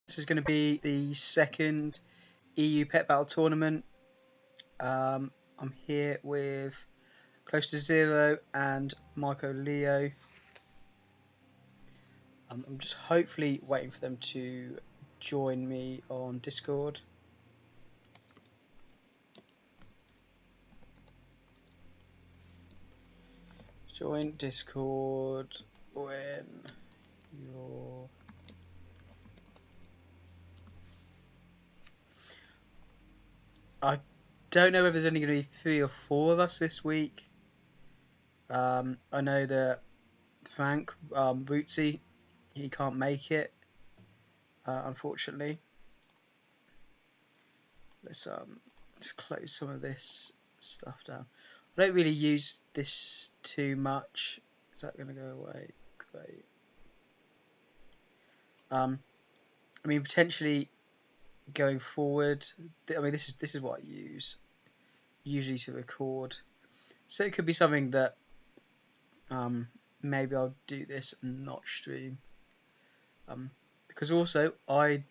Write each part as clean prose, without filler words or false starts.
This is going to be the second EU Pet Battle Tournament. I'm here with Close to Zero and Michael Leo. I'm just hopefully waiting for them to join me on Discord. Join Discord when you're... I don't know if there's only going to be 3 or 4 of us this week. I know that Frank, Bootsy, he can't make it, unfortunately. Let's close some of this stuff down. I don't really use this too much. Is that going to go away? Great. I mean, potentially going forward. I mean, this is what I use usually to record. So it could be something that maybe I'll do this and not stream. Because also I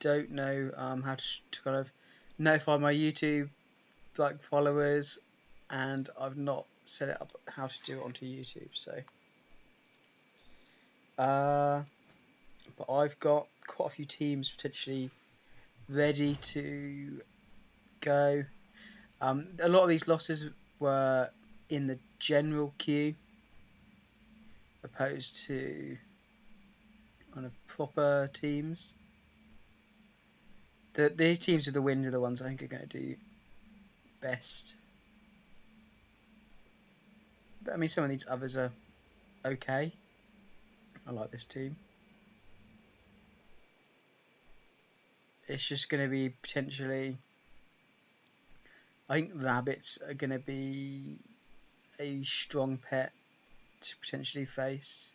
don't know how to kind of notify my YouTube followers, and I've not set it up how to do it onto YouTube. So, but I've got quite a few teams potentially ready to go. A lot of these losses were in the general queue, opposed to kind of proper teams. These teams with the wins are the ones I think are going to do best. But I mean, some of these others are okay. I like this team. It's just going to be potentially... I think rabbits are going to be a strong pet to potentially face.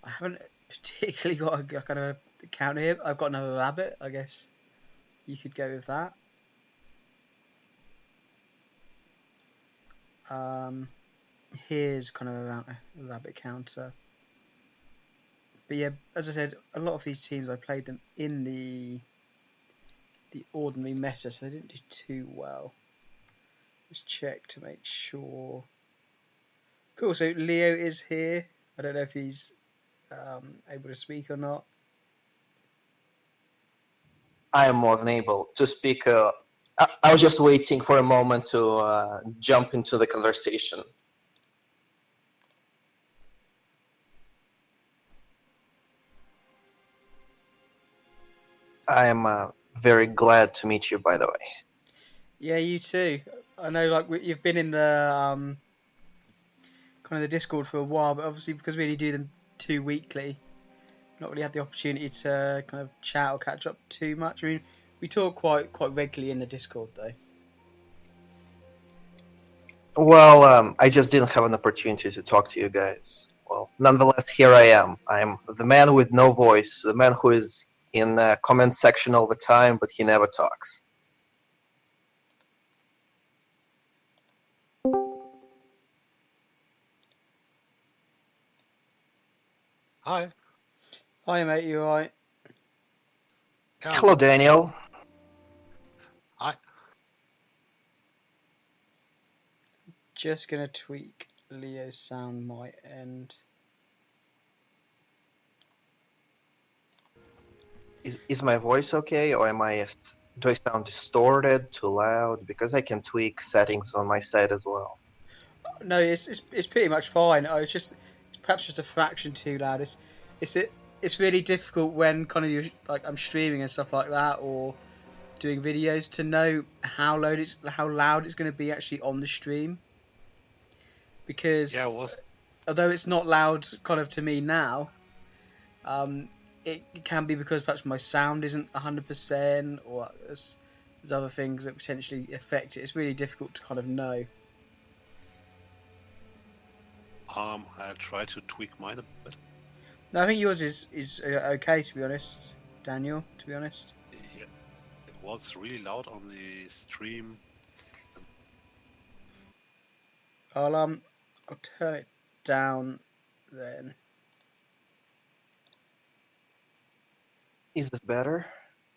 I haven't particularly got a kind of a counter here. I've got another rabbit, I guess you could go with that. Here's kind of a rabbit counter. But yeah, as I said, a lot of these teams I played them in the ordinary meta, so they didn't do too well. Let's check to make sure. Cool, so Leo is here. I don't know if he's able to speak or not. I am more than able to speak. I was just waiting for a moment to jump into the conversation. I am very glad to meet you, by the way. Yeah, you too. I know, you've been in the kind of the Discord for a while, but obviously because we only do them 2 weekly, not really had the opportunity to kind of chat or catch up too much. I mean, we talk quite regularly in the Discord though. Well, I just didn't have an opportunity to talk to you guys. Well, nonetheless, here I am. I'm the man with no voice, the man who is in the comment section all the time, but he never talks. Hi. Hi mate, you alright? Yeah, Hello, Daniel. Hi. Just gonna tweak Leo's sound my end. Is my voice okay, or do I sound distorted, too loud? Because I can tweak settings on my side as well. No, it's pretty much fine. It's just perhaps just a fraction too loud. It's really difficult when kind of I'm streaming and stuff like that, or doing videos, to know how loud it's going to be actually on the stream. Because although it's not loud kind of to me now, it can be because perhaps my sound isn't 100%, or there's other things that potentially affect it. It's really difficult to kind of know. I'll try to tweak mine a bit. No, I think yours is okay, to be honest, Daniel. To be honest. Yeah, it was really loud on the stream. I'll turn it down then. Is this better?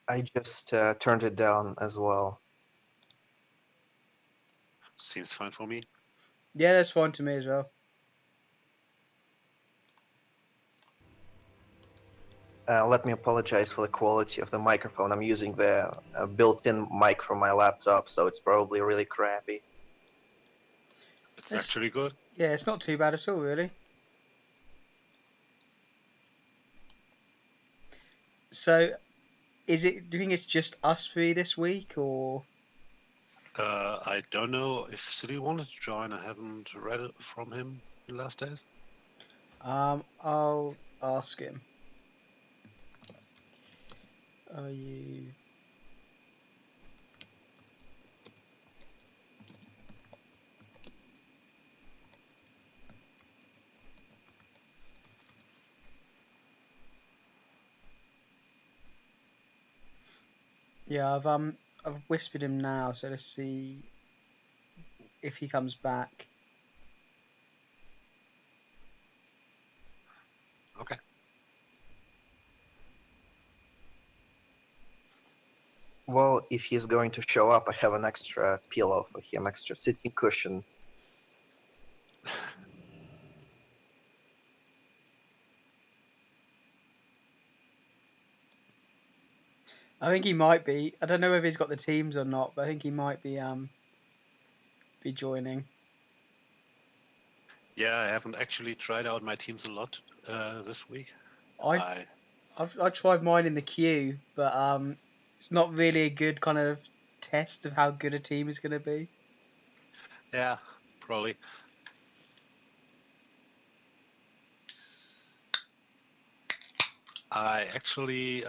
I just turned it down as well. Seems fine for me. Yeah, that's fine to me as well. Let me apologize for the quality of the microphone. I'm using the built-in mic from my laptop, so it's probably really crappy. It's actually good. Yeah, it's not too bad at all, really. So, do you think it's just us three this week, or? I don't know if City wanted to join. I haven't read it from him in the last days. I'll ask him. Are you? Yeah, I've whispered him now, so let's see if he comes back. Okay. Well, if he's going to show up, I have an extra pillow for him, extra sitting cushion. I think he might be. I don't know if he's got the teams or not, but I think he might be joining. Yeah, I haven't actually tried out my teams a lot this week. I tried mine in the queue, but it's not really a good kind of test of how good a team is going to be. Yeah, probably. I actually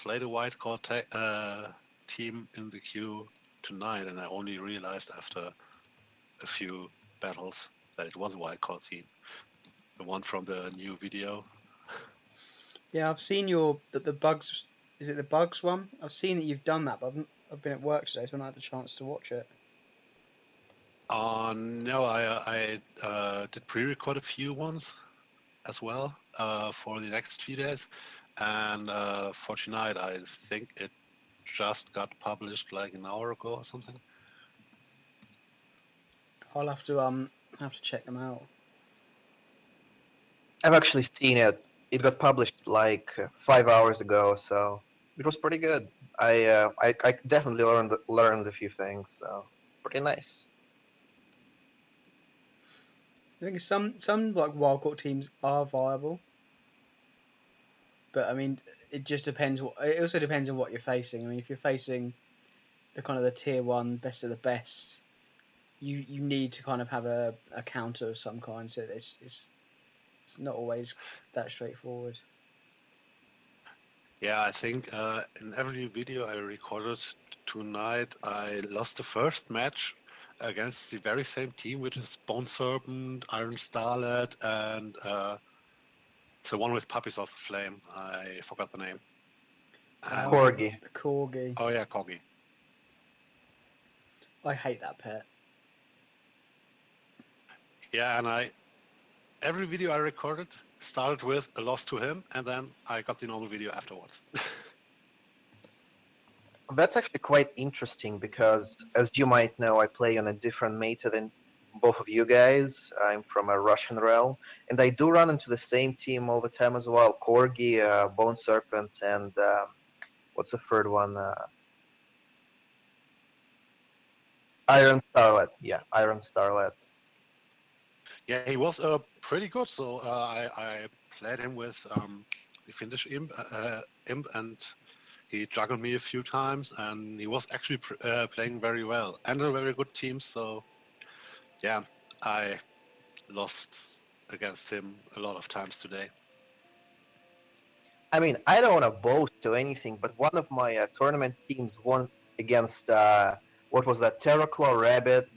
played a wildcard team in the queue tonight, and I only realized after a few battles that it was a wildcard team. The one from the new video. Yeah, I've seen the bugs. Is it the bugs one? I've seen that you've done that, but I've been at work today, so I haven't had the chance to watch it. No, I did pre-record a few ones as well for the next few days, and for tonight, I think it just got published like an hour ago or something. I'll have to check them out. I've actually seen it. It got published like 5 hours ago, so it was pretty good. I definitely learned a few things, so pretty nice. I think some like wildcard teams are viable, but I mean it just depends. It also depends on what you're facing. I mean, if you're facing the kind of the tier one best of the best, you need to kind of have a counter of some kind. So it's not always that straightforward. Yeah, I think in every video I recorded tonight, I lost the first match against the very same team, which is Bone Serpent, Iron Starlet, and the one with Puppies of the Flame. I forgot the name. And Corgi. The corgi. oh yeah, Corgi. I hate that pet. Yeah, and every video I recorded started with a loss to him, and then I got the normal video afterwards. That's actually quite interesting because, as you might know, I play on a different meta than both of you guys. I'm from a Russian realm, and I do run into the same team all the time as well. Corgi, Bone Serpent, and what's the third one? Iron Starlet. Yeah, Iron Starlet. Yeah, he was pretty good. So I played him with the Finnish imp, and he juggled me a few times, and he was actually playing very well and a very good team. So yeah, I lost against him a lot of times today. I mean, I don't want to boast or anything, but one of my tournament teams won against what was that? Terraclaw Rabbit,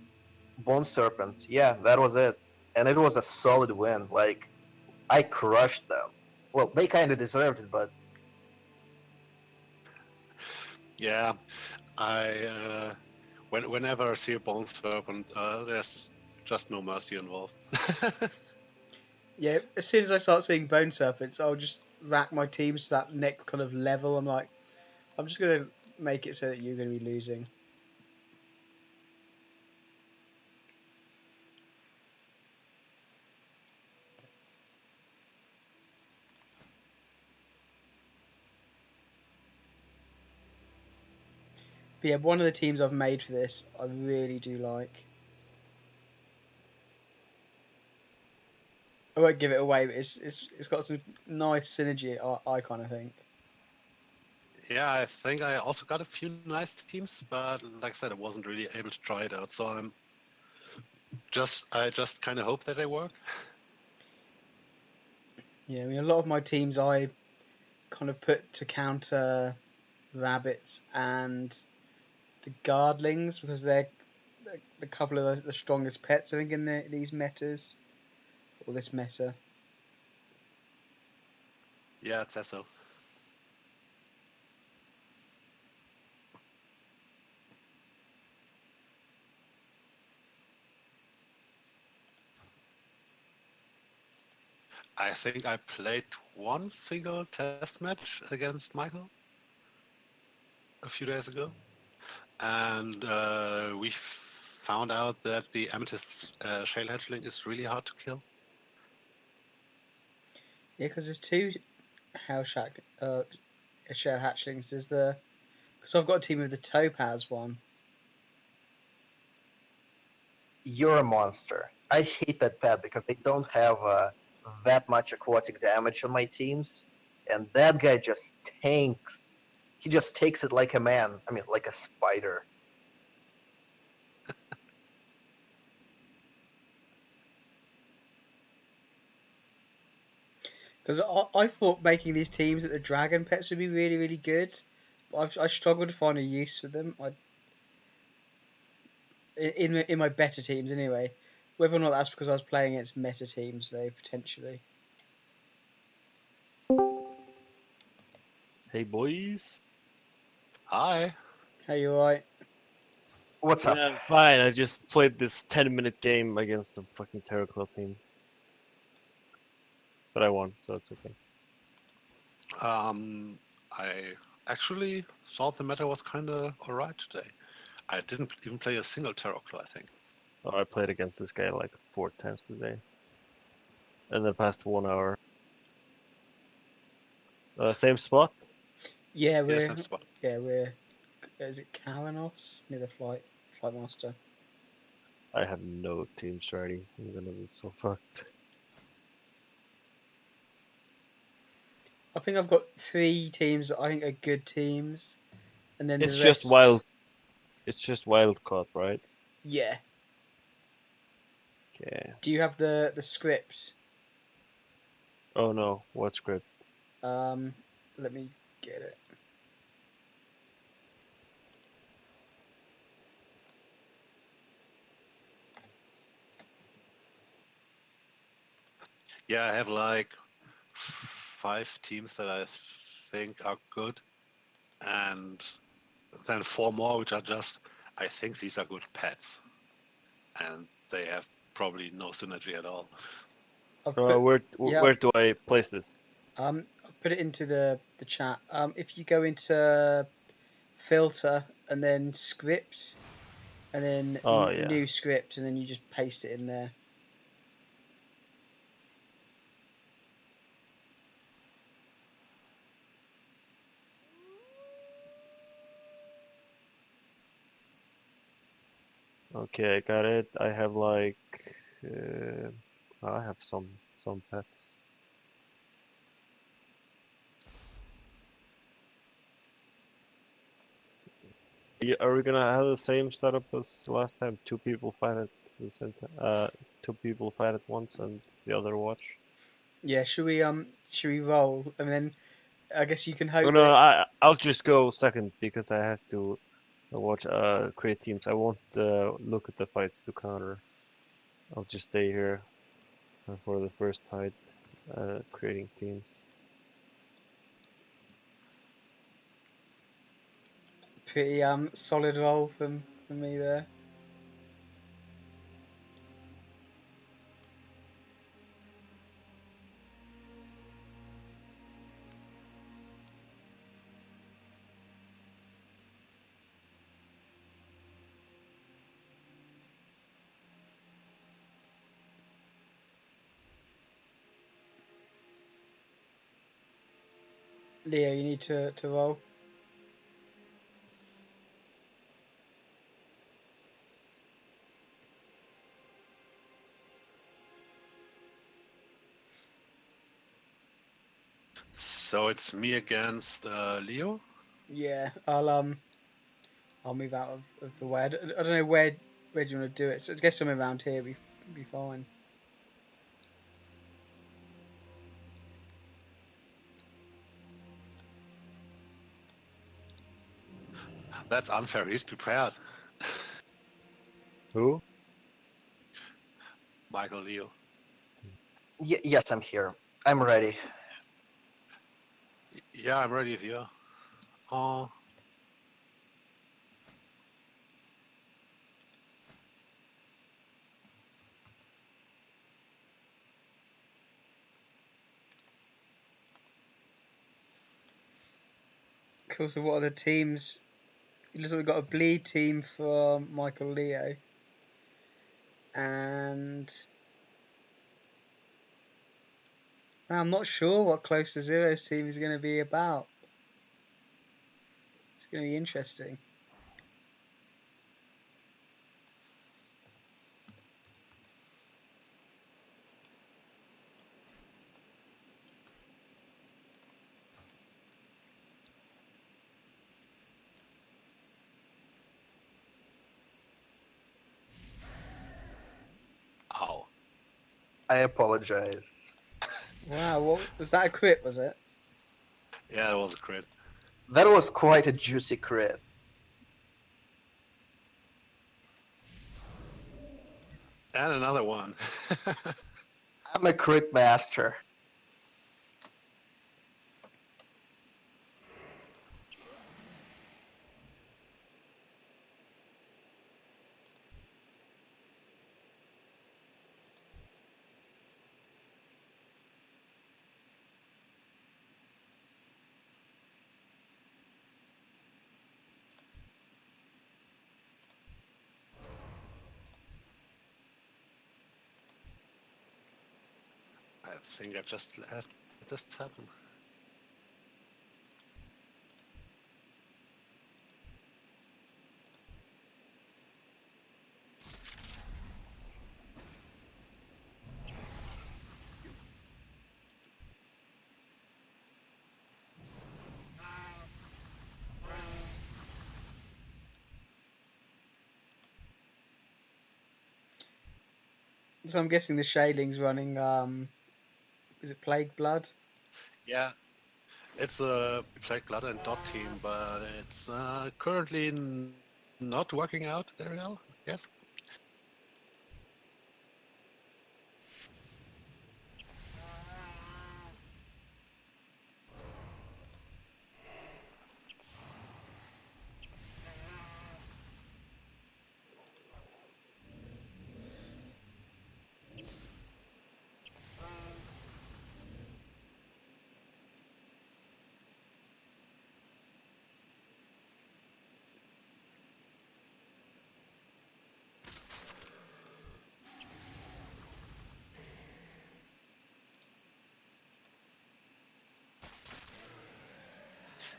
Bone Serpent. Yeah, that was it, and it was a solid win. Like I crushed them. Well, they kind of deserved it, but Yeah, I whenever I see a Bone Serpent, there's just no mercy involved. Yeah, as soon as I start seeing bone serpents, I'll just rack my teams to that next kind of level. I'm like, I'm just gonna make it so that you're gonna be losing. But yeah, one of the teams I've made for this, I really do like. I won't give it away, but it's got some nice synergy. I kind of think. Yeah, I think I also got a few nice teams, but like I said, I wasn't really able to try it out. So I just kind of hope that they work. Yeah, I mean, a lot of my teams I kind of put to counter rabbits and the guardlings because they're a couple of the strongest pets I think in these metas or this meta. Yeah, it says so. I think I played one single test match against Michael a few days ago, and we found out that the Amethyst Shale Hatchling is really hard to kill. Yeah, because there's two shell hatchlings. There's the because I've got a team with the topaz one. You're a monster. I hate that pet because they don't have that much aquatic damage on my teams, and that guy just tanks. He just takes it like a man. I mean, like a spider. Because I thought making these teams that the dragon pets would be really really good, but I struggled to find a use for them. In my better teams anyway. Whether or not that's because I was playing against meta teams, though, potentially. Hey boys. Hi. How you alright? What's up? Yeah, I'm fine. I just played this 10-minute game against a fucking Terror Club team. But I won, so it's okay. I actually thought the meta was kind of alright today. I didn't even play a single Tarot Claw, I think. Oh, I played against this guy like 4 times today. In the past 1 hour. Same spot? Yeah, Yeah, same spot. we're. Is it Karanos near the flight master? I have no teams ready. I'm gonna be so fucked. I think I've got 3 teams that I think are good teams, and then It's the just rest. It's just wild caught, right? Yeah. Okay. Do you have the script? Oh no, what script? Let me get it. Yeah, I have like 5 teams that I think are good, and then 4 more which are just, I think these are good pets, and they have probably no synergy at all. I've put yeah. Where do I place this? I've put it into the chat. If you go into filter and then script, and then Oh yeah. new script, and then you just paste it in there. Okay, I got it. I have like uh, I have some pets. Are we gonna have the same setup as last time? Two people fight at the same time. Two people fight at once and the other watch. Yeah, should we roll, and then I guess you can Oh hope no, that. I'll just go second because I have to watch create teams. I won't look at the fights to counter. I'll just stay here for the first fight, creating teams. Pretty solid roll from me there. Leo, you need to roll. So it's me against Leo. Yeah, I'll move out of the way. I don't know where do you want to do it. So I guess somewhere around here be fine. That's unfair. He's prepared. Who? Michael Leo. Yes, I'm here. I'm ready. Yeah, I'm ready if you are. Oh, Cool. So what are the teams? It looks like we've got a bleed team for Michael Leo, and I'm not sure what Close to Zero's team is going to be about. It's going to be interesting. ow. I apologize. Wow, what was that? A crit, was it? Yeah, it was a crit. That was quite a juicy crit. And another one. I'm a crit master. I think I just let this happen. So I'm guessing the Shailing's running. Is it Plague Blood? Yeah, it's a Plague Blood and Dot team, but it's currently not working out very well. Yes.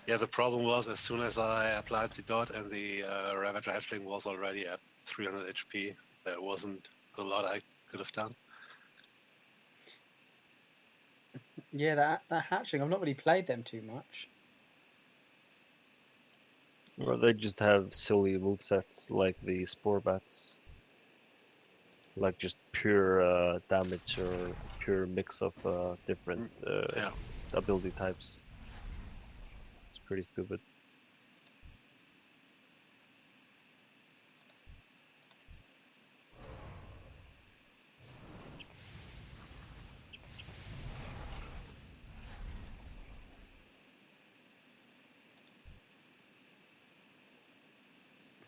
Yeah, the problem was as soon as I applied the dot and the Ravager hatchling was already at 300 HP, there wasn't a lot I could have done. Yeah, that hatchling. I've not really played them too much. Or they just have silly movesets like the Spore Bats. Like just pure damage or pure mix of different Yeah. ability types. It's pretty stupid.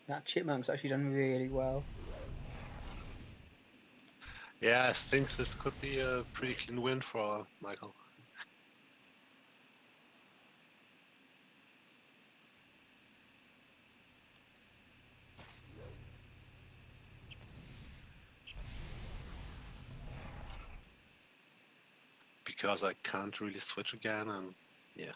That Chipmunk's actually done really well. Yeah, I think this could be a pretty clean win for Michael. Because I can't really switch again, and yeah.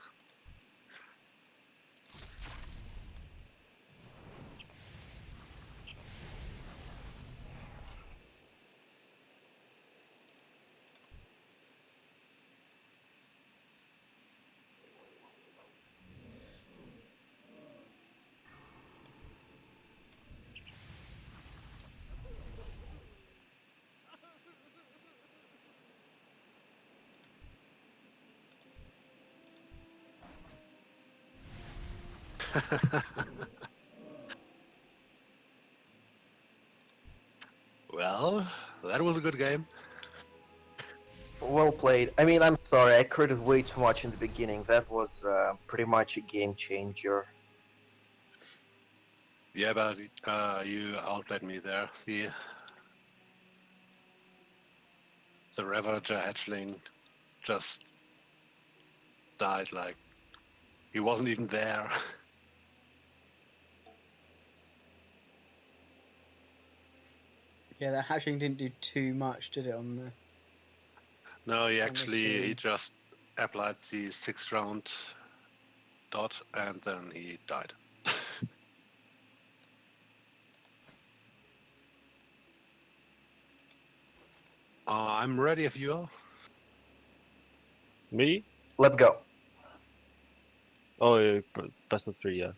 Well, that was a good game. Well played. I mean, I'm sorry, I critted way too much in the beginning. That was pretty much a game changer. Yeah, but you outplayed me there. The Ravager hatchling just died like he wasn't even there. Yeah, that hatching didn't do too much, did it, on the No, he on the he scene? just applied the 6th round dot and then he died. I'm ready if you are. Me? Let's go. Oh, yeah, best of 3, yeah.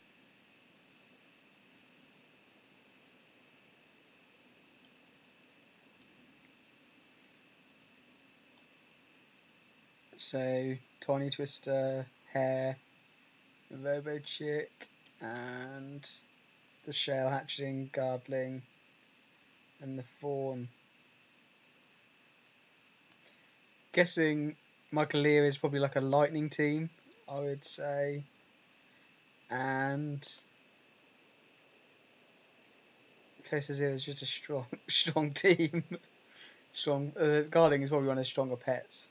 So, Tiny Twister, Hare, Robo Chick, and the Shell Hatchling, Gardling, and the Fawn. Guessing Michael Lear is probably like a lightning team, I would say. And Costa Zero is just a strong team. Strong. Guarding is probably one of the stronger pets,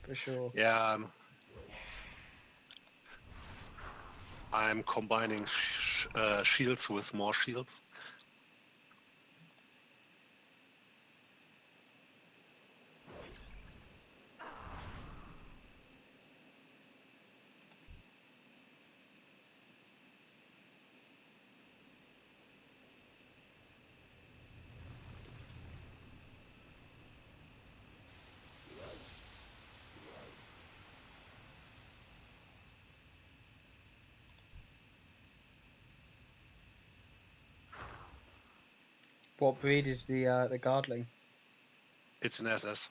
for sure. Yeah, I'm combining shields with more shields. What breed is the Guardling? It's an SS.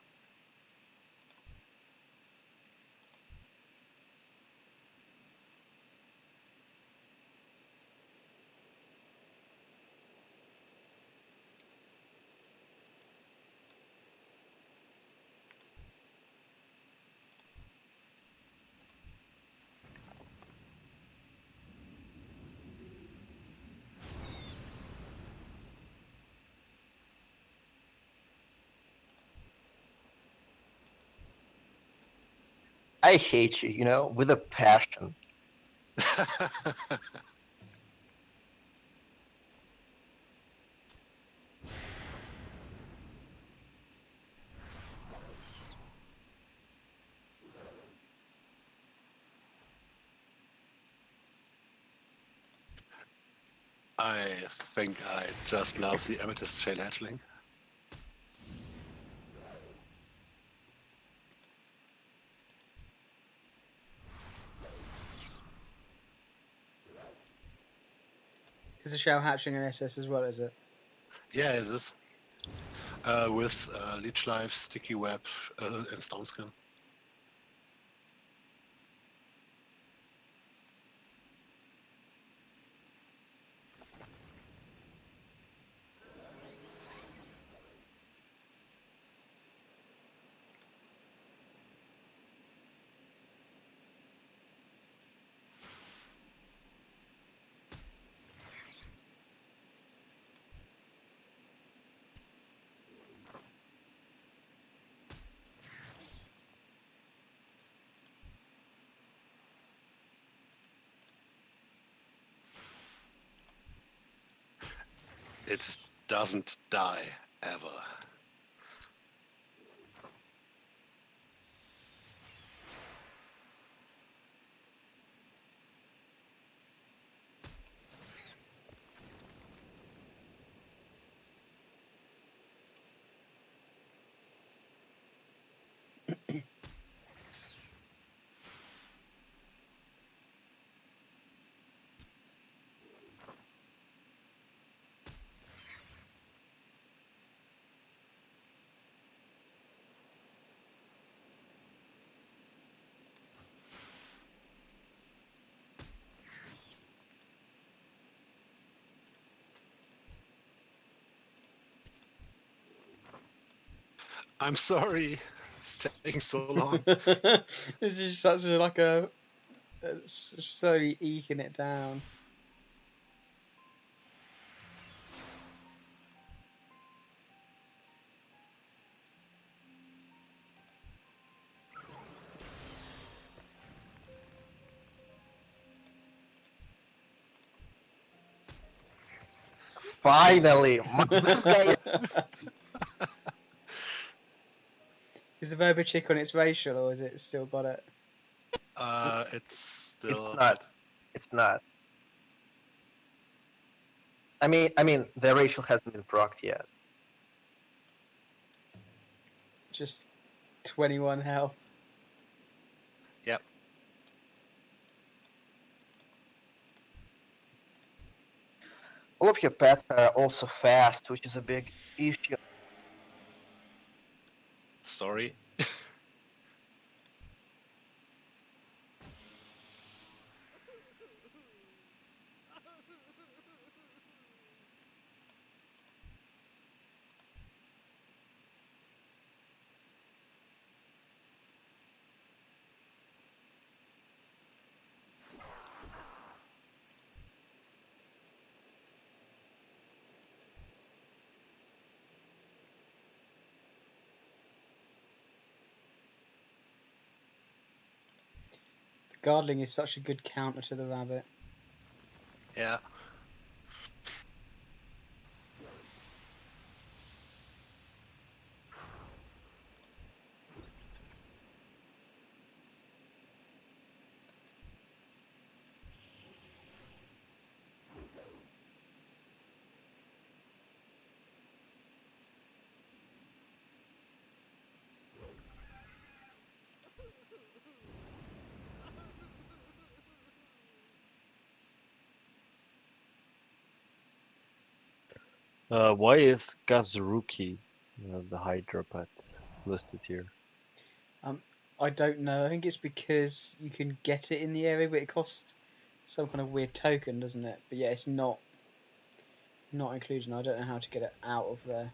I hate you, you know, with a passion. I think I just love the Amethyst Shale Hatchling. Is the Shell Hatchling an SS as well, is it? Yeah, it is. With Leech Life, Sticky Web, and Stone Skin. It doesn't die ever. I'm sorry. It's taking so long. This is such a, like a slowly eking it down. Finally, this guy. Is the Verbo chick on its racial, or is it still got it? It's It's still not. It's not. I mean, the racial hasn't been procced yet. Just 21 health. Yep. All of your pets are also fast, which is a big issue. Sorry. The Guardling is such a good counter to the rabbit. Yeah. Why is Gazaruki, the Hydra pet, listed here? I don't know. I think it's because you can get it in the area, but it costs some kind of weird token, doesn't it? But yeah, it's not included. I don't know how to get it out of there.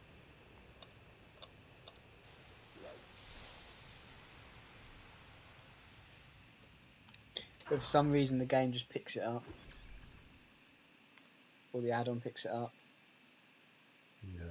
But for some reason, the game just picks it up, or the add-on picks it up. Yeah.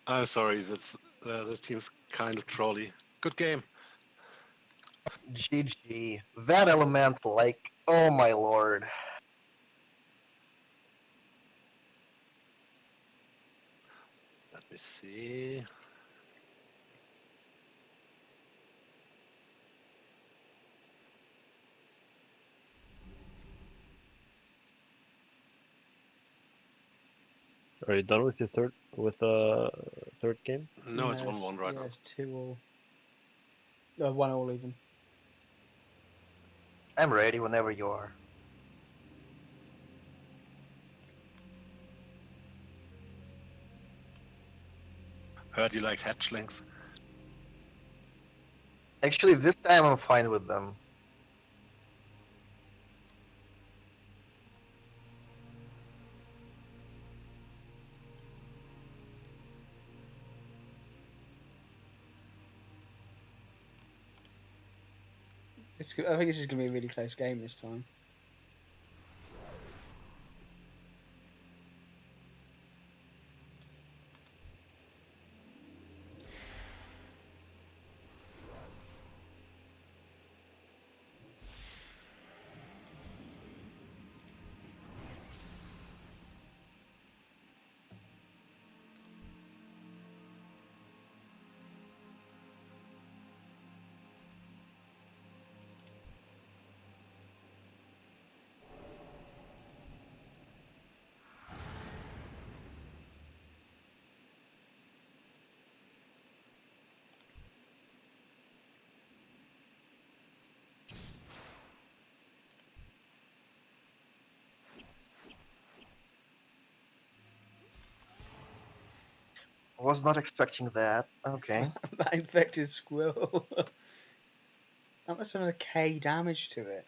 I'm sorry. That's the team's kind of trolly. Good game. GG. That elemental, like, oh my lord. Let me see. Are you done with your third game? No, it's 1-1 right Yeah, now. it's 2-all. 1-all even. I'm ready whenever you are. Heard you like hatchlings. Actually, this time I'm fine with them. I think this is going to be a really close game this time. Was not expecting that. Okay. That infected squirrel. That must have done a K damage to it.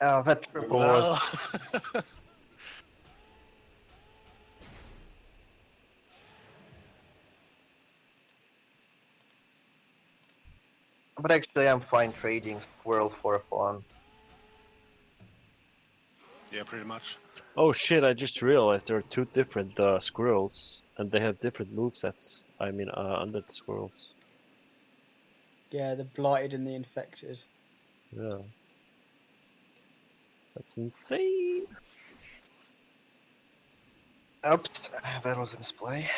That triple was. Well, But actually, I'm fine trading squirrel for a fawn. yeah, pretty much. Oh shit, I just realized there are two different squirrels, and they have different movesets. I mean, undead squirrels. Yeah, the blighted and the infected. Yeah. That's insane. Oops, that was a misplay.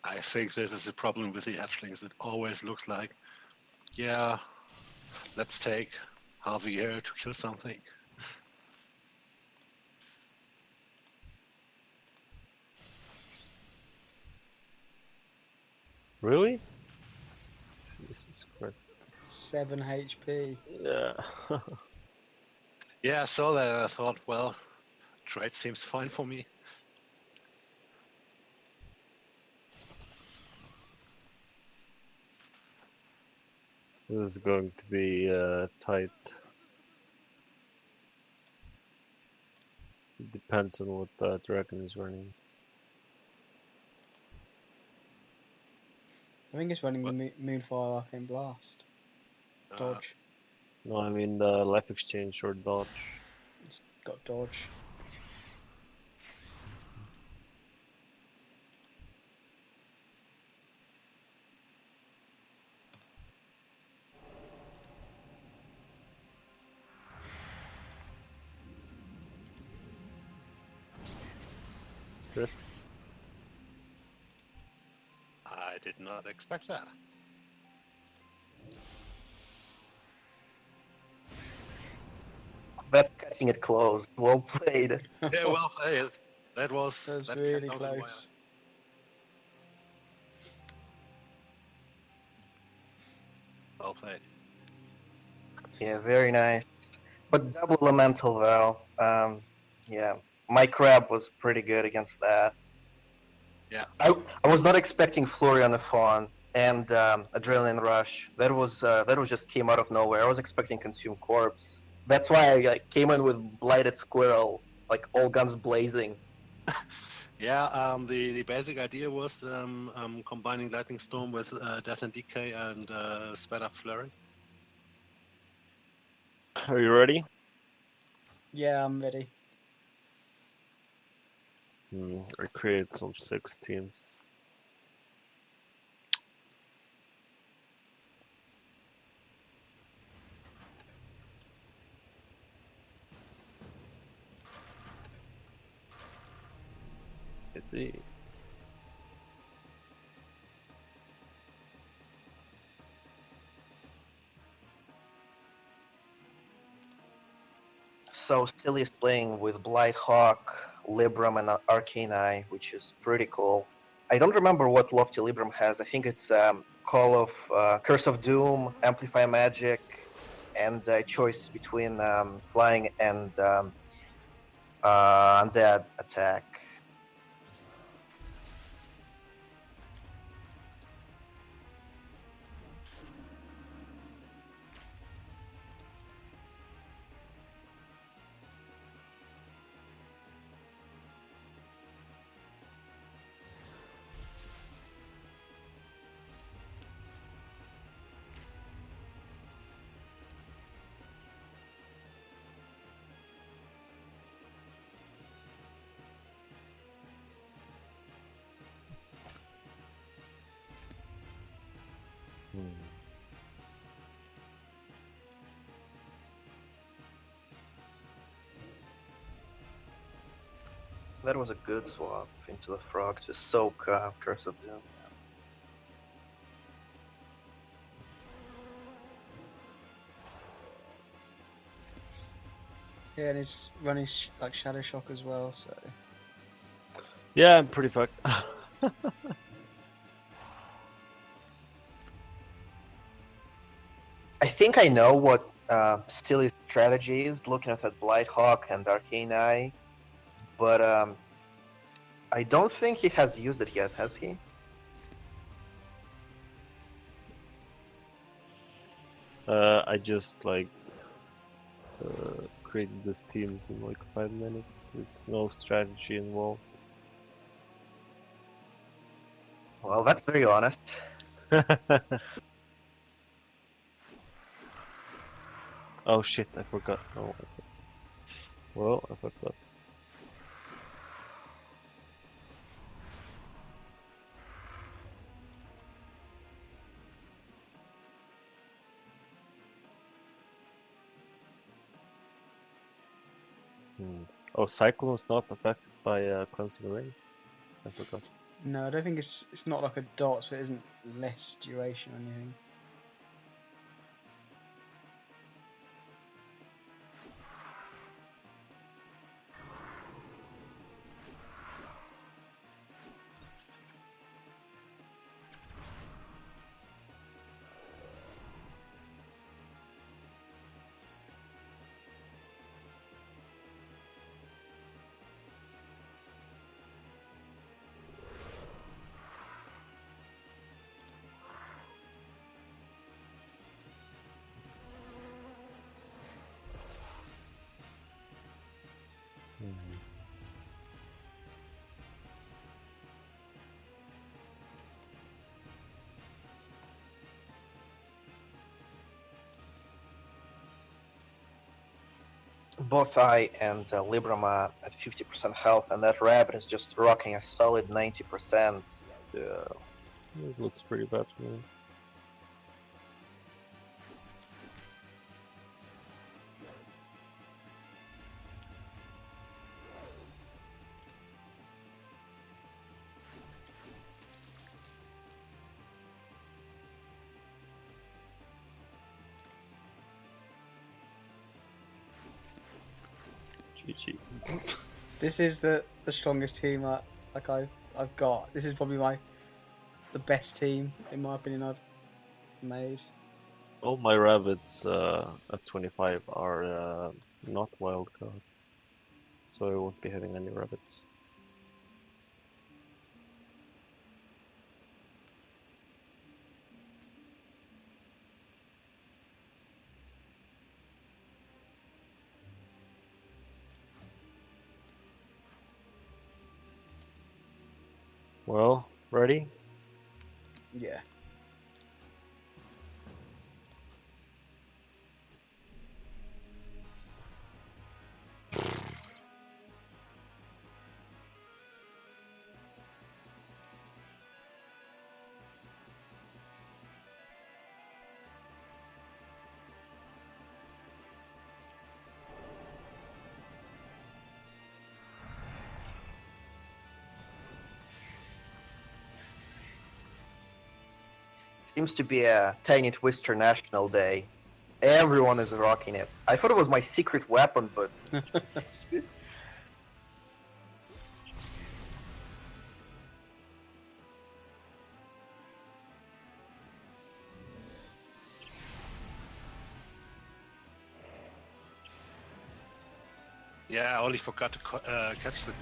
I think this is the problem with the hatchlings. It always looks like, yeah, let's take half a year to kill something. Really? Jesus Christ. 7 HP. Yeah. Yeah, I saw that and I thought, well, trade seems fine for me. This is going to be tight. It depends on what the dragon is running. I think it's running What? the Moonfire Arcane Blast. Dodge. No, I mean the life exchange or dodge. It's got dodge. Good. I did not expect that. That's cutting it close. Well played. Yeah, well played. That That's that really kept out the wire. close. Well played. Yeah, very nice. But double elemental though. Yeah, my crab was pretty good against that. Yeah. I was not expecting Flurry on the fawn and Adrenaline Rush. That was just came out of nowhere. I was expecting Consume Corpse. That's why I came in with Blighted Squirrel, like all guns blazing. Yeah, the basic idea was combining Lightning Storm with Death and Decay and Sped Up Flurry. Are you ready? Yeah, I'm ready. I created some 6 teams. I see. So Silly is playing with Blighthawk, Libram, and Arcane Eye, which is pretty cool. I don't remember what Lofty Libram has. I think it's Call of Curse of Doom, Amplify Magic, and a choice between Flying and Undead Attack. Hmm. That was a good swap into the frog to soak Curse of Doom. Yeah, and he's running like Shadow Shock as well, so. Yeah, I'm pretty fucked. I think I know what Steely's strategy is, looking at that Blighthawk and Arcane Eye, but I don't think he has used it yet, has he? I just like created these teams in like 5 minutes. It's no strategy involved. Well, that's very honest. Oh shit, I forgot. Oh, well, I fucked up. Oh, Cyclone's not affected by Cleansing Ring? I forgot. No, I don't think it's not like a dot, so it isn't less duration or anything. Both I and Libram are at 50% health, and that rabbit is just rocking a solid 90%. Yeah, it looks pretty bad to me. GG. This is the strongest team I've got. This is probably the best team in my opinion I've made. All my rabbits at 25 are not wild card, so I won't be having any rabbits. Well, ready? Yeah. Seems to be a Tiny Twister National Day. Everyone is rocking it. I thought it was my secret weapon, but it seems to be. Yeah, I only forgot to catch the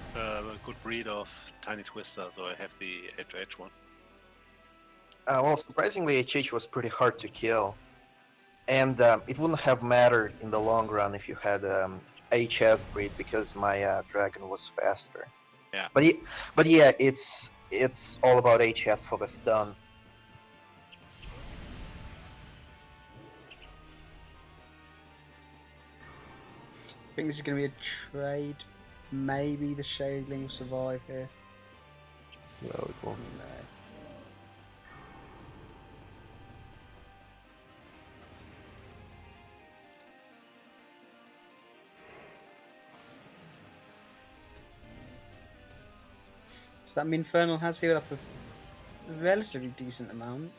good breed of Tiny Twister, so I have the 8-to-H one. Well, surprisingly, HH was pretty hard to kill. And it wouldn't have mattered in the long run if you had HS breed, because my dragon was faster. Yeah. But yeah, it's all about HS for the stun. I think this is going to be a trade. Maybe the Shadling will survive here. No, it won't. No. So that mean Infernal has healed up a relatively decent amount.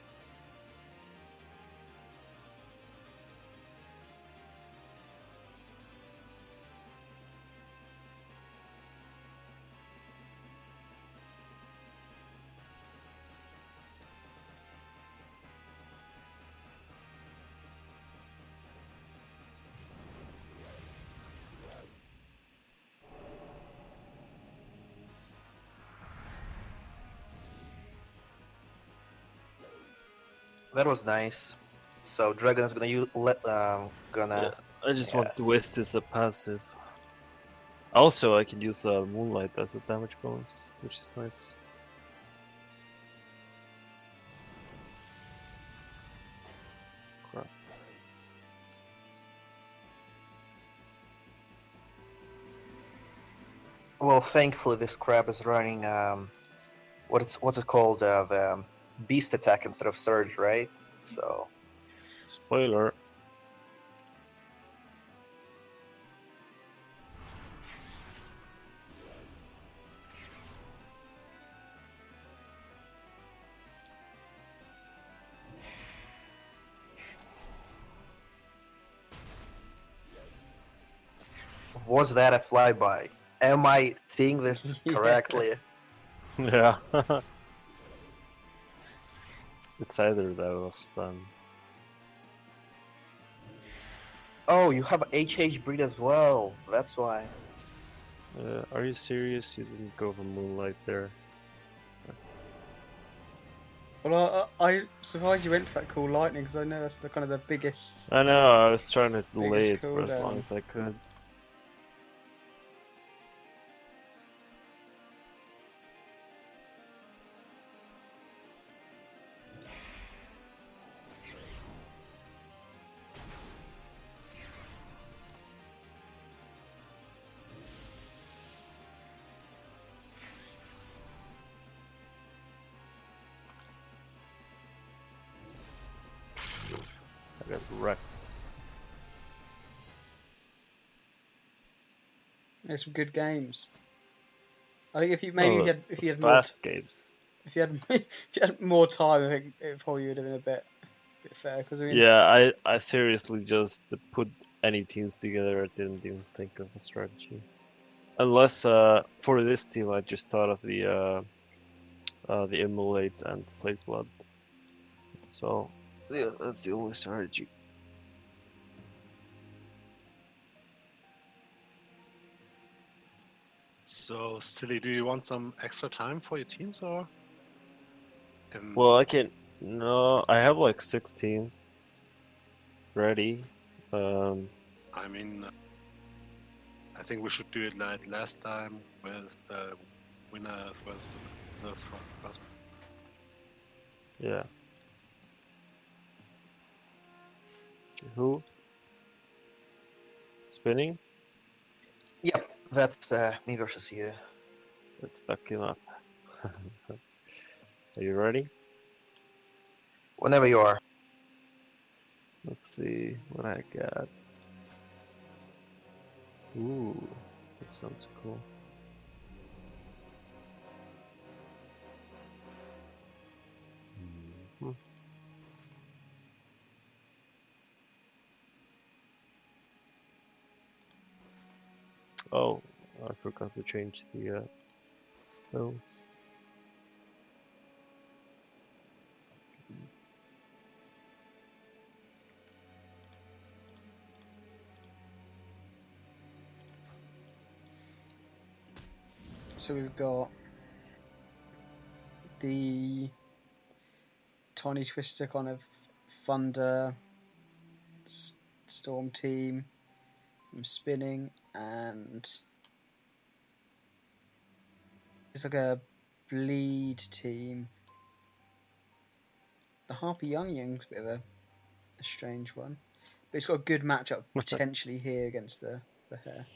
That was nice. So Dragon's gonna Yeah, I just yeah. want to waste this a passive. Also, I can use the Moonlight as a damage bonus, which is nice. Crap. Well, thankfully this crab is running what's it called, the beast attack instead of surge, right? So Spoiler. was that a flyby? Am I seeing this Yeah. correctly? Yeah. It's either that or stun. Oh, you have HH breed as well. That's why. Are you serious? You didn't go for Moonlight there. Well, I'm surprised you went for that cool lightning because I know that's the kind of the biggest. I know, I was trying to delay Biggest it for as long cooldown. as I could. I got wrecked. There's some good games. I think if you Oh, if you had more fast games. if you had if you had more time, I think it probably would have been a bit fair. Because I mean, Yeah, I seriously just put any teams together. I didn't even think of a strategy. Unless for this team, I just thought of the Immolate and Plague Blood. So yeah, that's the only strategy. So, Silly, do you want some extra time for your teams or? Well, I can. No, I have like 6 teams ready. I mean, I think we should do it like last time with the winner with the first. Yeah. Who? Spinning? Yep, that's me versus you. Let's back him up. Are you ready? Whenever you are. Let's see what I got. Ooh, that sounds cool. Mhm. Oh, I forgot to change the spells. so we've got the Tiny Twister kind of Thunder Storm team. I'm spinning, and it's like a bleed team. The Harpy Young Young's a bit of a strange one, but it's got a good matchup potentially here against the Hare.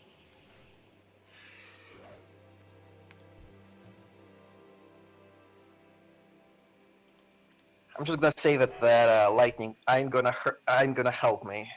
I'm just gonna say that lightning ain't gonna help me.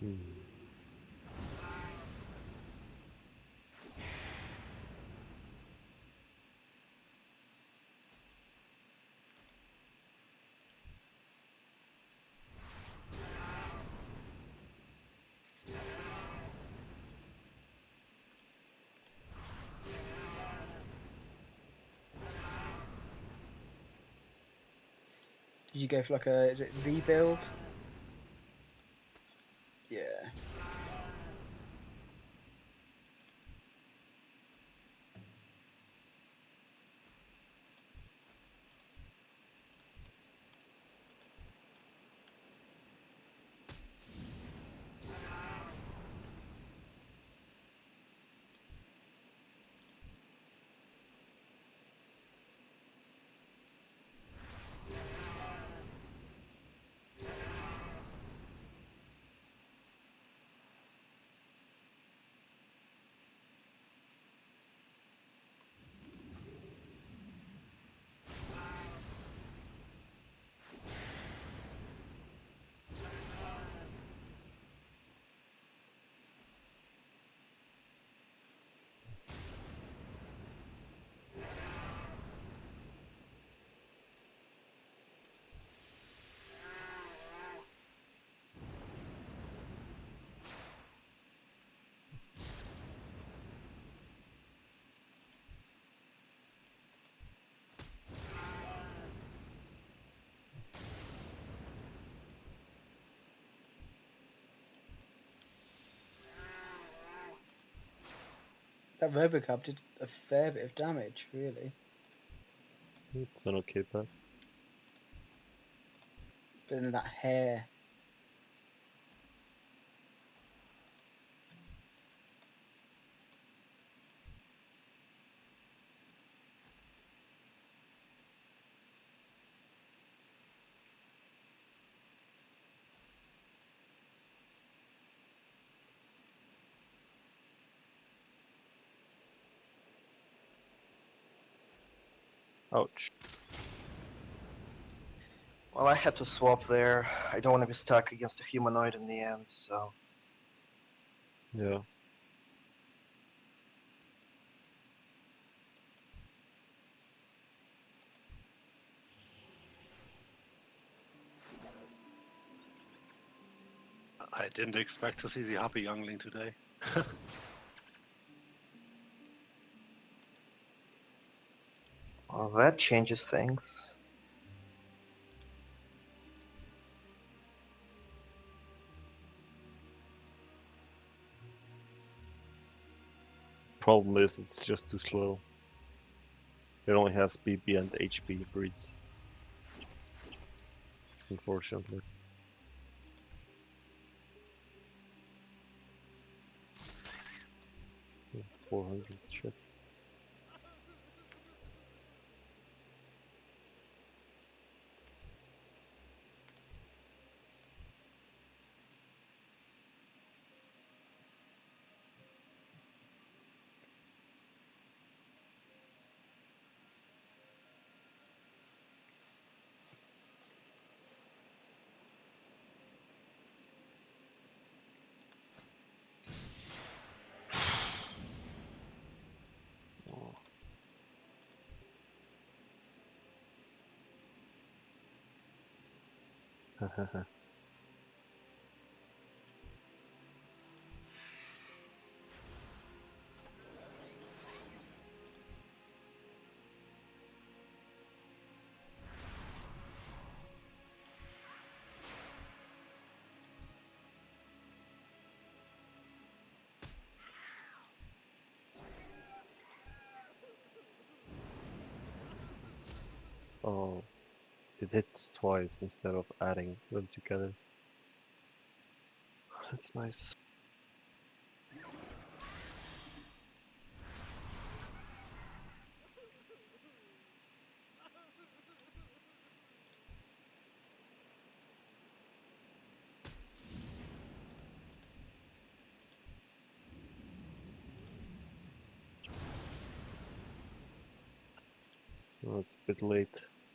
Hmm. Did you go for like a, is it the build? Yeah. That Robocop did a fair bit of damage, really. It's an okay pet. But then that hair. Ouch. Well, I had to swap there. I don't want to be stuck against a humanoid in the end, so. Yeah. I didn't expect to see the happy youngling today. Well, that changes things. Problem is, it's just too slow. It only has BP and HP breeds. Unfortunately. 400, shit. Oh. Oh, it hits twice instead of adding them together. That's nice. Oh, it's a bit late.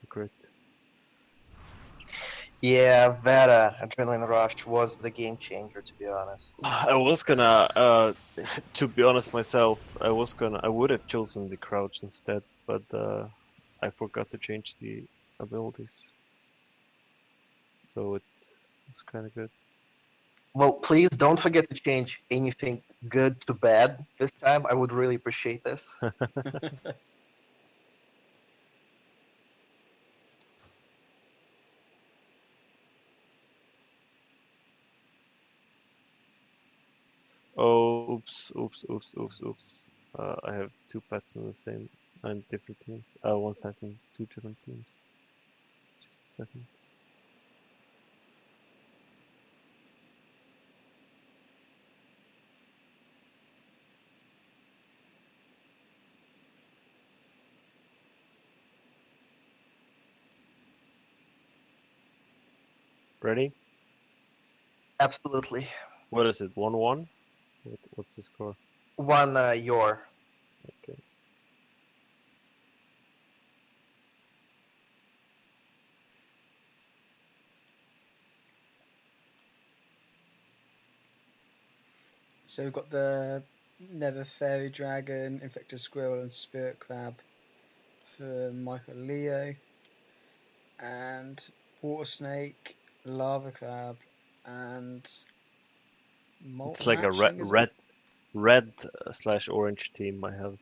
Crit. Yeah, that adrenaline rush was the game changer, to be honest. I was gonna, to be honest myself, I would have chosen the crouch instead, but I forgot to change the abilities, so it was kind of good. Well, please don't forget to change anything good to bad this time. I would really appreciate this. Oh, oops, oops, oops, oops, oops. I have two pets in the same and different teams. One pet in two different teams. Just a second. Ready? Absolutely. What is it? 1-1? What's the score? One, your. Okay. So we've got the Nether Fairy Dragon, Infected Squirrel, and Spirit Crab for Michael Leo, and Water Snake, Lava Crab, and It's Molten like a Hatchling, is it? red slash orange team I have.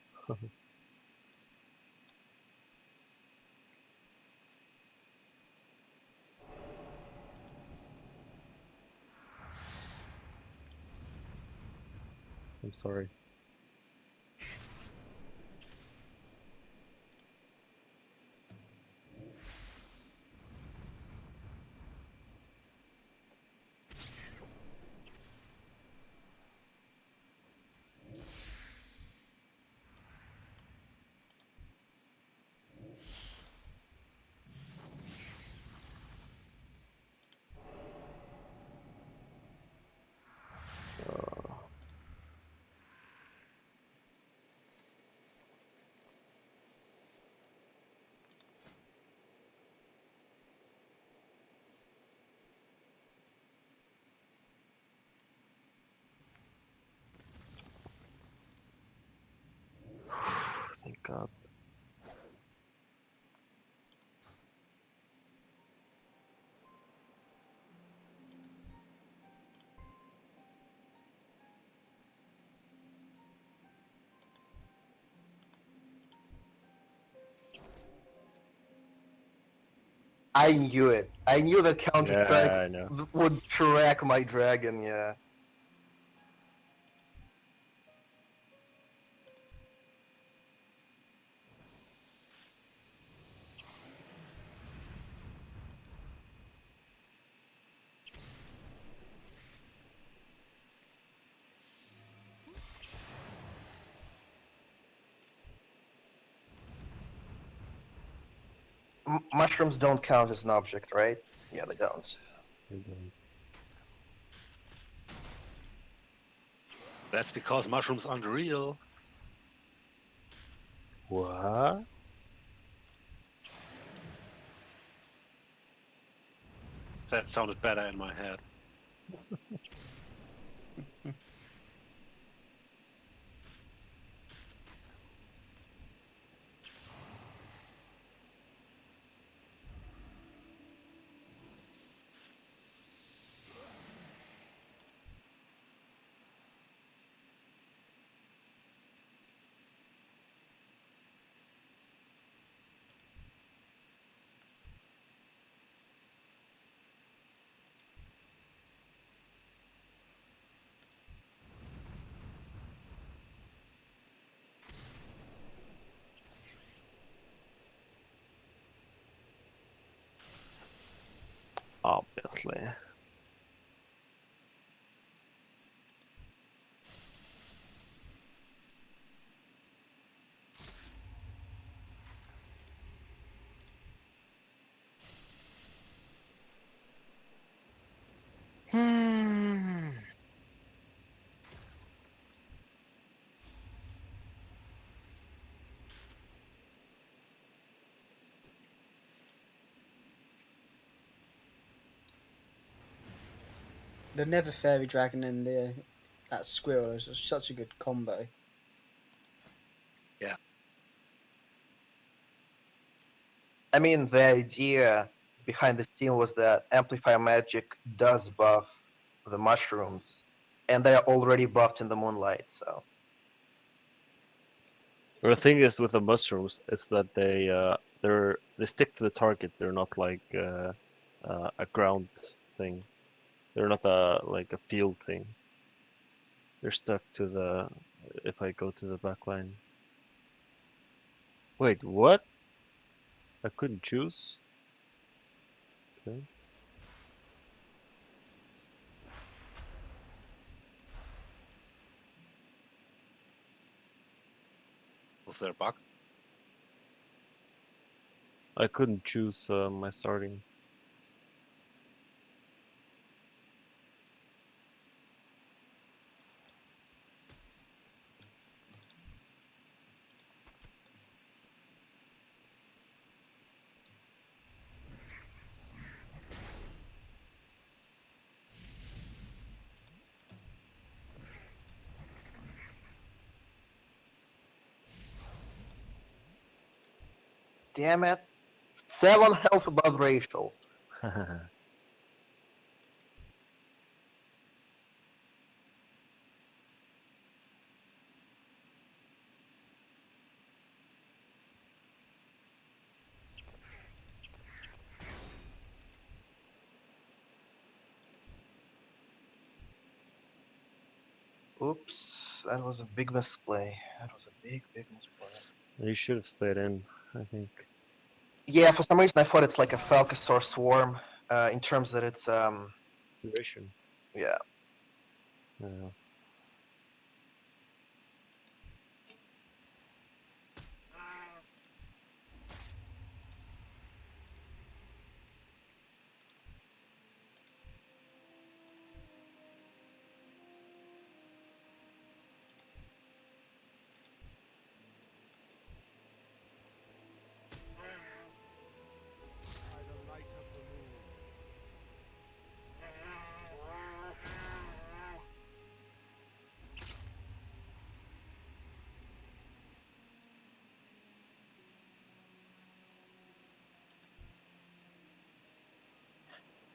I'm sorry. Thank God. I knew it. I knew that Counter Strike Yeah, I know. would track my dragon, yeah. Mushrooms don't count as an object, right? Yeah, they don't. I don't. That's because mushrooms aren't real. What? That sounded better in my head. Obviously. Hmm. the Never Fairy Dragon and that Squirrel is such a good combo. I mean, the idea behind the scene was that Amplifier Magic does buff the mushrooms, and they are already buffed in the moonlight, so. The thing is with the mushrooms is that they stick to the target. They're not like a ground thing. They're not like a field thing. They're stuck to the. If I go to the back line. Wait, what? I couldn't choose? Okay. Was there a bug? I couldn't choose my starting. Damn it. 7 health above Rachel. Oops, that was a big misplay. That was a big, big misplay. You should have stayed in, I think. Yeah, for some reason I thought it's like a Falcasaur swarm, in terms that it's, Duration. yeah. Yeah.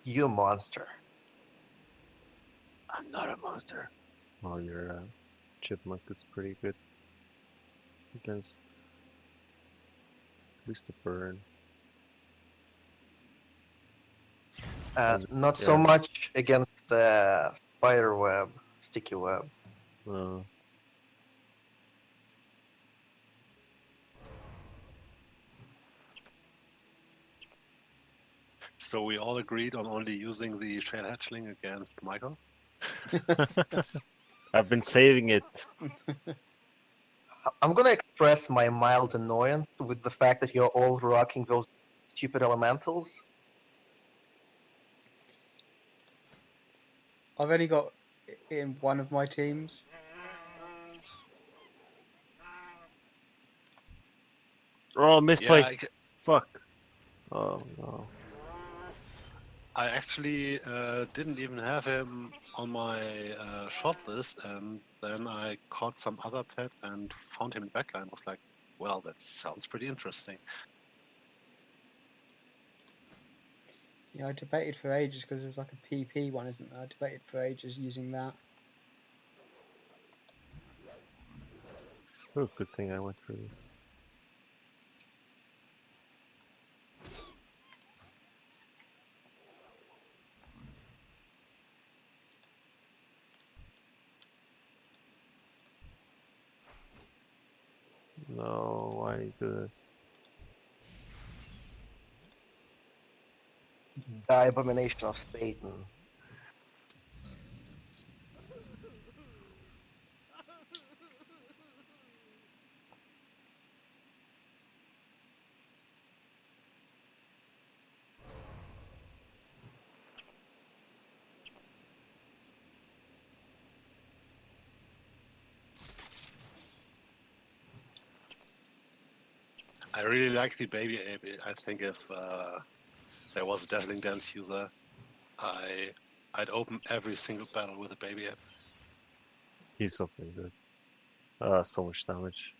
You monster. I'm not a monster. Well, your chipmunk is pretty good against at least the burn. Not so Yeah. much against the spider web, sticky web. Uh, So we all agreed on only using the Shale Hatchling against Michael? I've been saving it. I'm gonna express my mild annoyance with the fact that you're all rocking those stupid elementals. I've only got it in one of my teams. Oh, misplay. Yeah, Fuck. Oh no. I actually didn't even have him on my short list, and then I caught some other pet and found him in backline. I was like, well, that sounds pretty interesting. Yeah, I debated for ages because there's like a PP one, isn't there? I debated for ages using that. Oh, good thing I went through this. No, why do you do this? The abomination of Satan. I really like the baby ape. I think if there was a Dazzling Dance user, I I'd open every single battle with a baby app. He's something good. So much damage.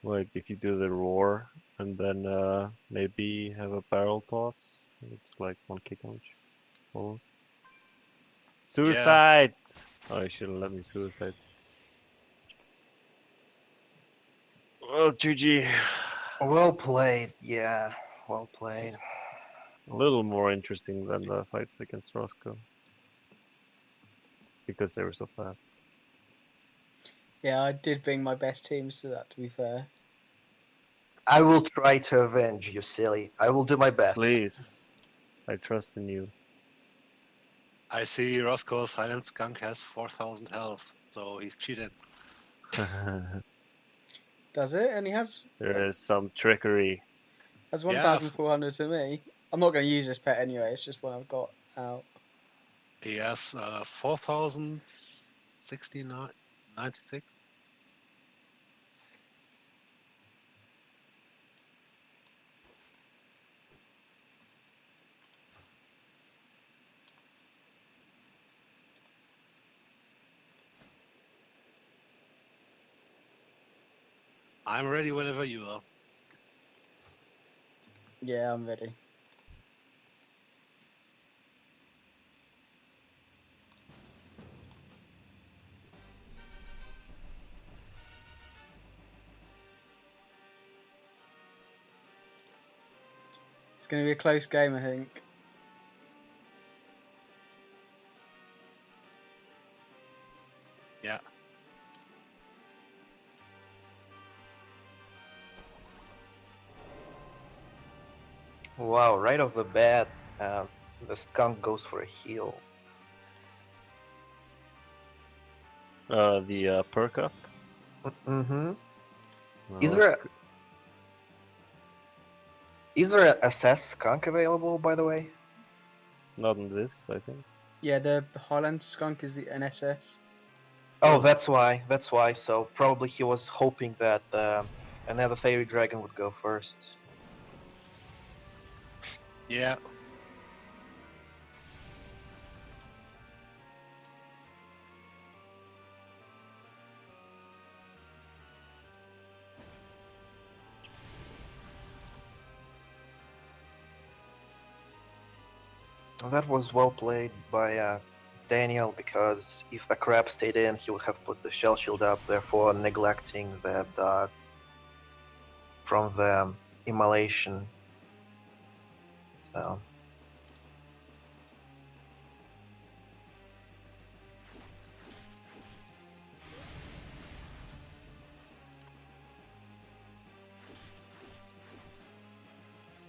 Like if you do the roar and then maybe have a barrel toss, it's like 1 kick damage almost. Suicide! Oh, you shouldn't let me suicide. Oh, GG. Well played. Yeah, well played. A little more interesting than the fights against Roscoe. Because they were so fast. Yeah, I did bring my best teams to that, to be fair. I will try to avenge you, silly. I will do my best. Please. I trust in you. I see Roscoe's Silent Skunk has 4,000 health, so he's cheated. Does it? And he has There is some trickery. has Yeah, 1,400 to me. I'm not going to use this pet anyway. It's just one I've got out. he has 4,069, 96. I'm ready whenever you are. Yeah, I'm ready. It's going to be a close game, I think. Yeah. Wow, right off the bat, the skunk goes for a heal. The perk up. Mm-hmm. Oh, Is that's there is there a SS skunk available, by the way? not in this, I think. Yeah, the Highland Skunk is the NSS. Oh, Oh. that's why. That's why. So probably he was hoping that another fairy dragon would go first. Yeah. That was well played by Daniel, because if the crab stayed in, he would have put the shell shield up, therefore neglecting the dog from the immolation. So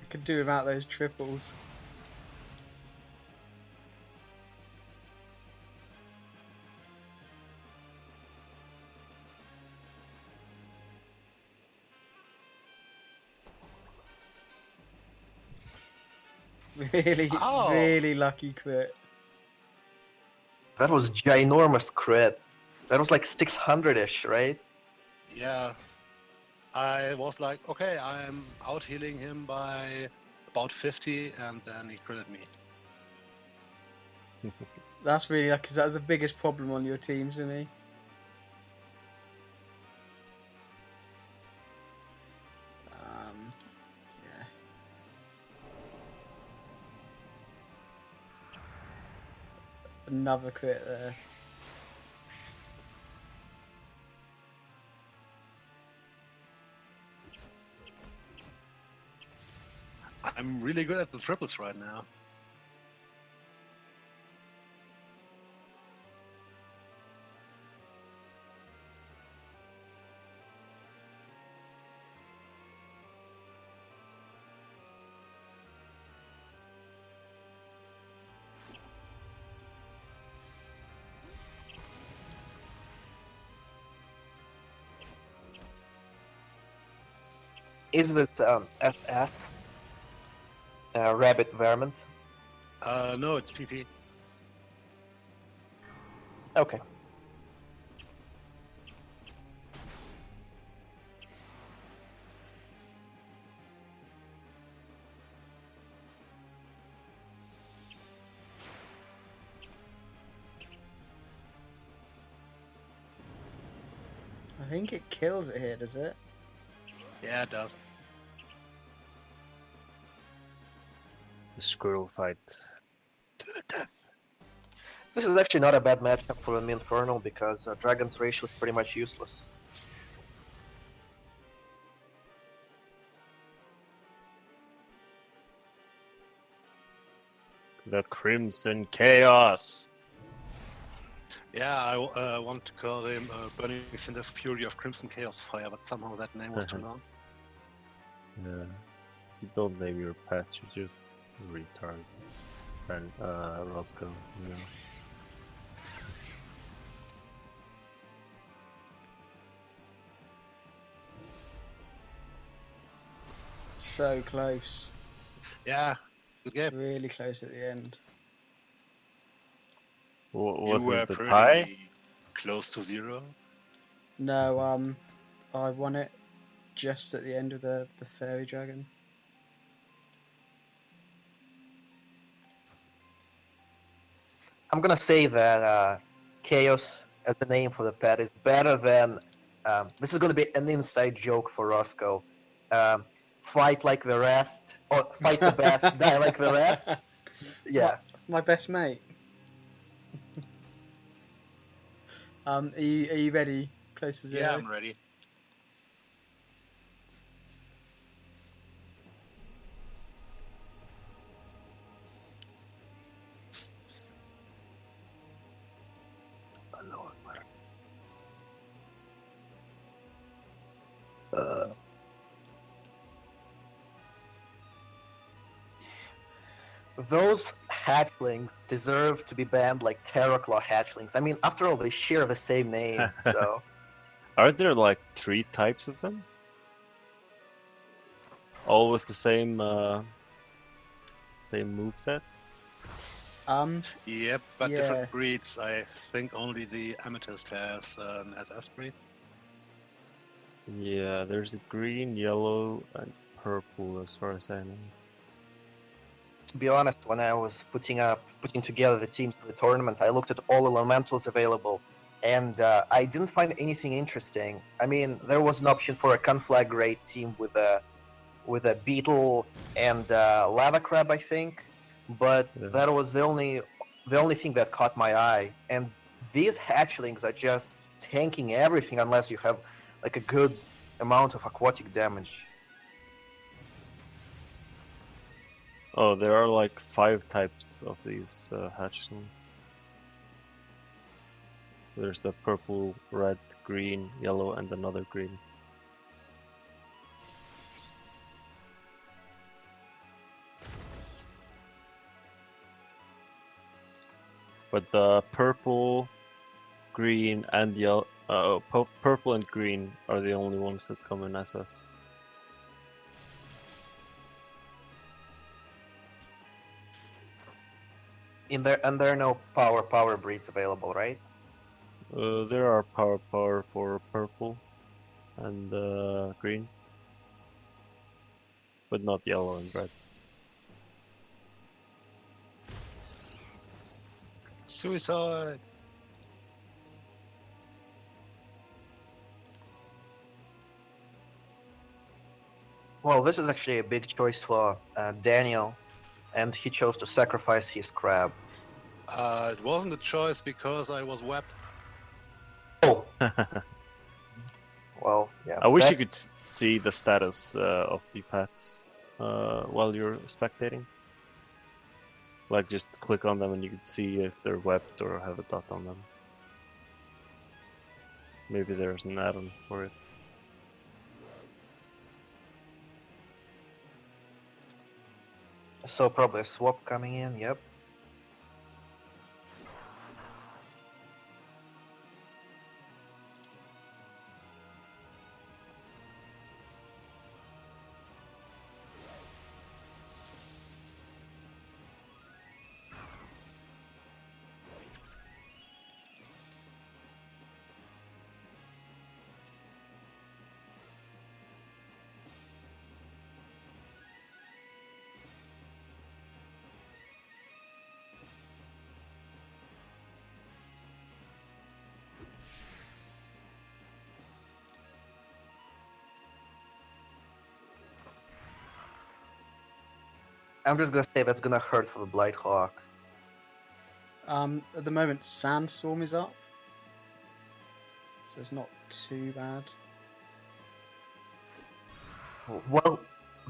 I could do without those triples. Really, Oh. really lucky crit. that was ginormous crit. That was like 600-ish, right? Yeah. I was like, okay, I'm out healing him by about 50, and then he critted me. That's really lucky, 'cause that was the biggest problem on your team to me. Yeah. Another crit there. I'm really good at the triples right now. Is this SS rabbit vermint? No, it's PP. Okay. think it kills it here, does it? Yeah, it does. The squirrel fight to the death. This is actually not a bad matchup for an Infernal because Dragon's Racial is pretty much useless. The Crimson Chaos. Yeah, I want to call him Burning Cinder Fury of Crimson Chaos Fire, but somehow that name was too long. Yeah. You don't name your pet, you just retard. And Roscoe, you know. So close. Yeah, good game. Really close at the end. Was you were it the pretty tie? close to 0. No, I won it just at the end of the fairy dragon. I'm gonna say that Chaos as the name for the pet is better than. This is gonna be an inside joke for Roscoe. Fight like the rest, or fight the best, die like the rest. Yeah. My best mate. Are you ready? Close to 0? Yeah, I'm ready. Those hatchlings deserve to be banned like Terraclaw hatchlings. I mean, after all, they share the same name, so. Aren't there like 3 types of them? All with the same moveset? Yep, but Yeah. different breeds. I think only the Amethyst has an SS breed. Yeah, there's a green, yellow, and purple as far as I know. To be honest, when I was putting together the teams for the tournament, I looked at all elementals available, and I didn't find anything interesting. I mean, there was an option for a conflagrate team with a beetle and lava crab, I think, but Yeah. that was the only thing that caught my eye. And these hatchlings are just tanking everything unless you have like a good amount of aquatic damage. Oh, there are like 5 types of these hatchlings. There's the purple, red, green, yellow, and another green. But the purple, green, and yellow, purple and green are the only ones that come in SS. There are no power breeds available, right? There are power for purple and green, but not yellow and red. Suicide! Well, this is actually a big choice for Daniel, and he chose to sacrifice his crab. It wasn't a choice because I was webbed. Oh, well, yeah. I wish you could see the status of the pets while you're spectating. Like, just click on them and you can see if they're webbed or have a dot on them. Maybe there's an add-on for it. So probably a swap coming in, yep. I'm just gonna say that's gonna hurt for the Blighthawk. At the moment, Sandstorm is up, so it's not too bad. Well,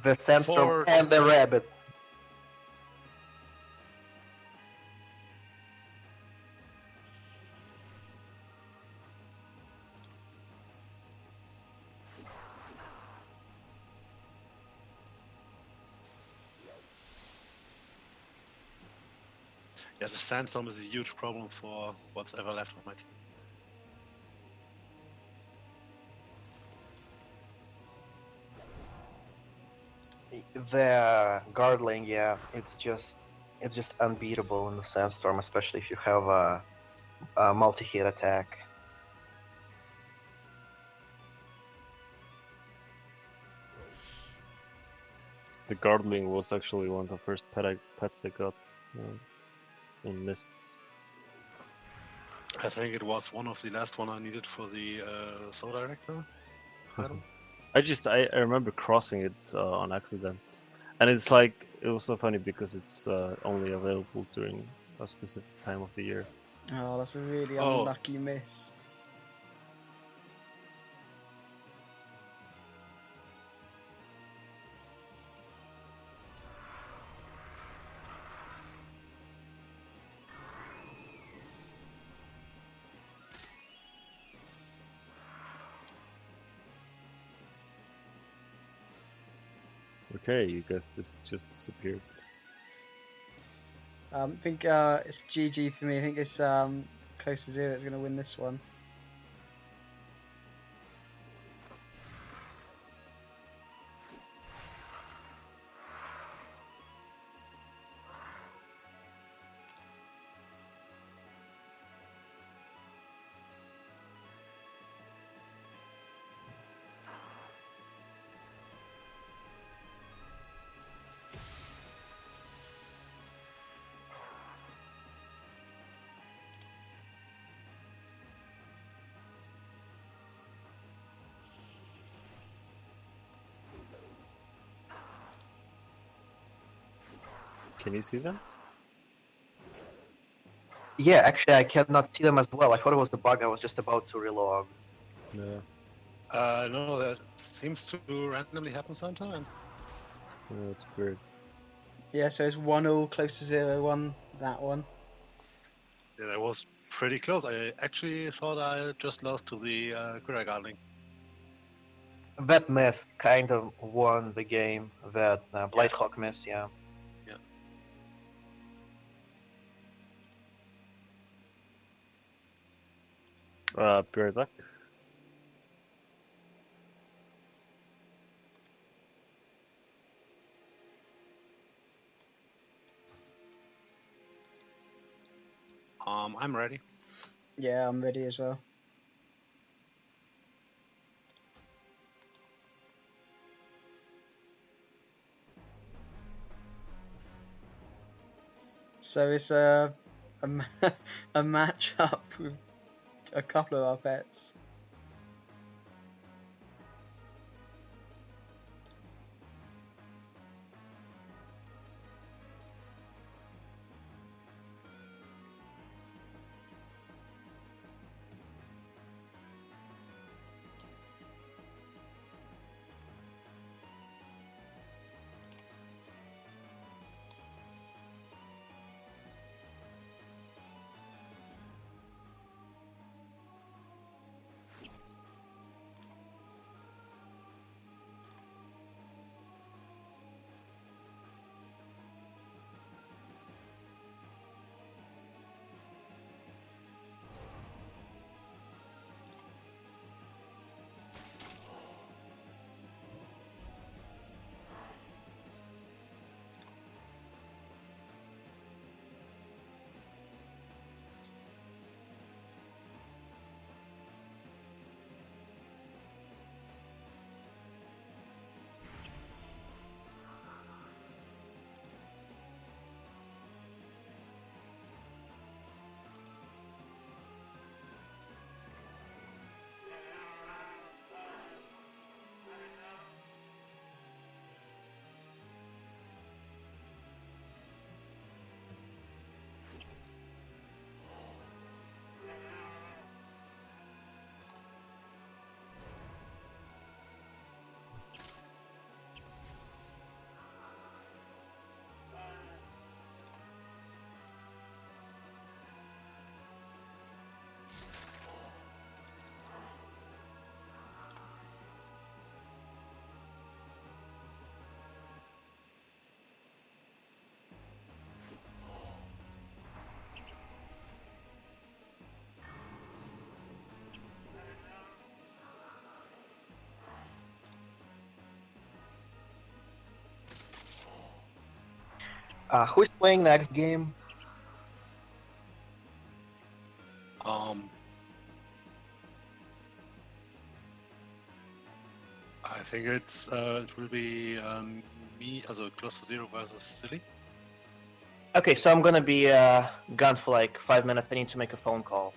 the Sandstorm For- and the Rabbit. Yes, the sandstorm is a huge problem for what's ever left of my team. The Guardling, yeah, it's just unbeatable in the Sandstorm, especially if you have a multi-hit attack. The Guardling was actually one of the first pets I got in Mists. I think it was one of the last one I needed for the Soul Director. Item. I remember crossing it on accident, and it's like it was so funny because it's only available during a specific time of the year. Oh, that's a really Oh. unlucky miss. Okay, you guys just disappeared. I think it's GG for me. I think it's close to zero. It's going to win this one. Can you see them? Yeah, actually, I cannot see them as well. I thought it was the bug. I was just about to relog. No. No, that seems to randomly happen sometimes. No, it's weird. Yeah, so it's 1-1, close to 0-1, that one. Yeah, that was pretty close. I actually thought I just lost to the Quirrell Guardling. That miss kind of won the game. That Blighthawk miss, yeah. Be right back. I'm ready. Yeah, I'm ready as well. So it's a match up with a couple of our pets. Who's playing next game? I think it will be me, also close to zero versus Silly. Okay, so I'm gonna be gone for like 5 minutes. I need to make a phone call.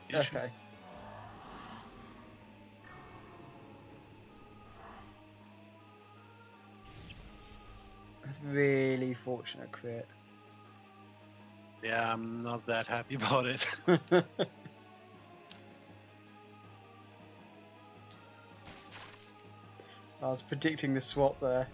Yeah, sure. Okay. Really fortunate crit. Yeah, I'm not that happy about it. I was predicting the swap there.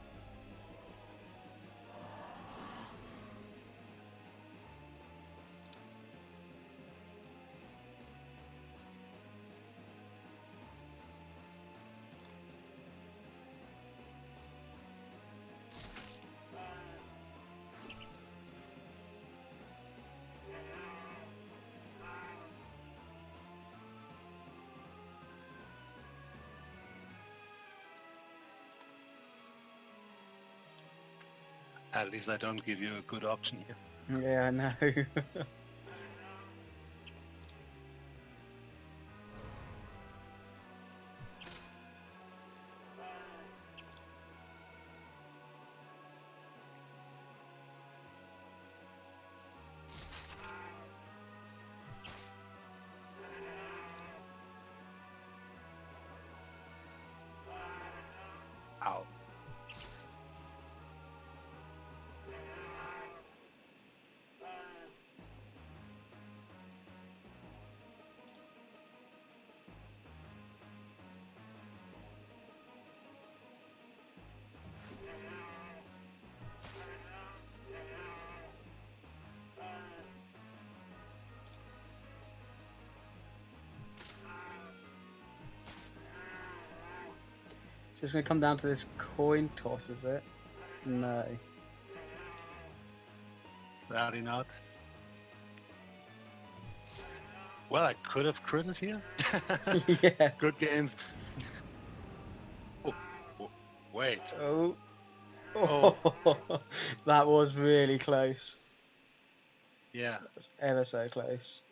At least I don't give you a good option here. Yeah, I know. Ow. So it's going to come down to this coin toss, is it? No. Sadly not. Well, I could have critted here. Yeah. Good games. Oh, wait. Oh. Oh. Oh. That was really close. Yeah. That's ever so close.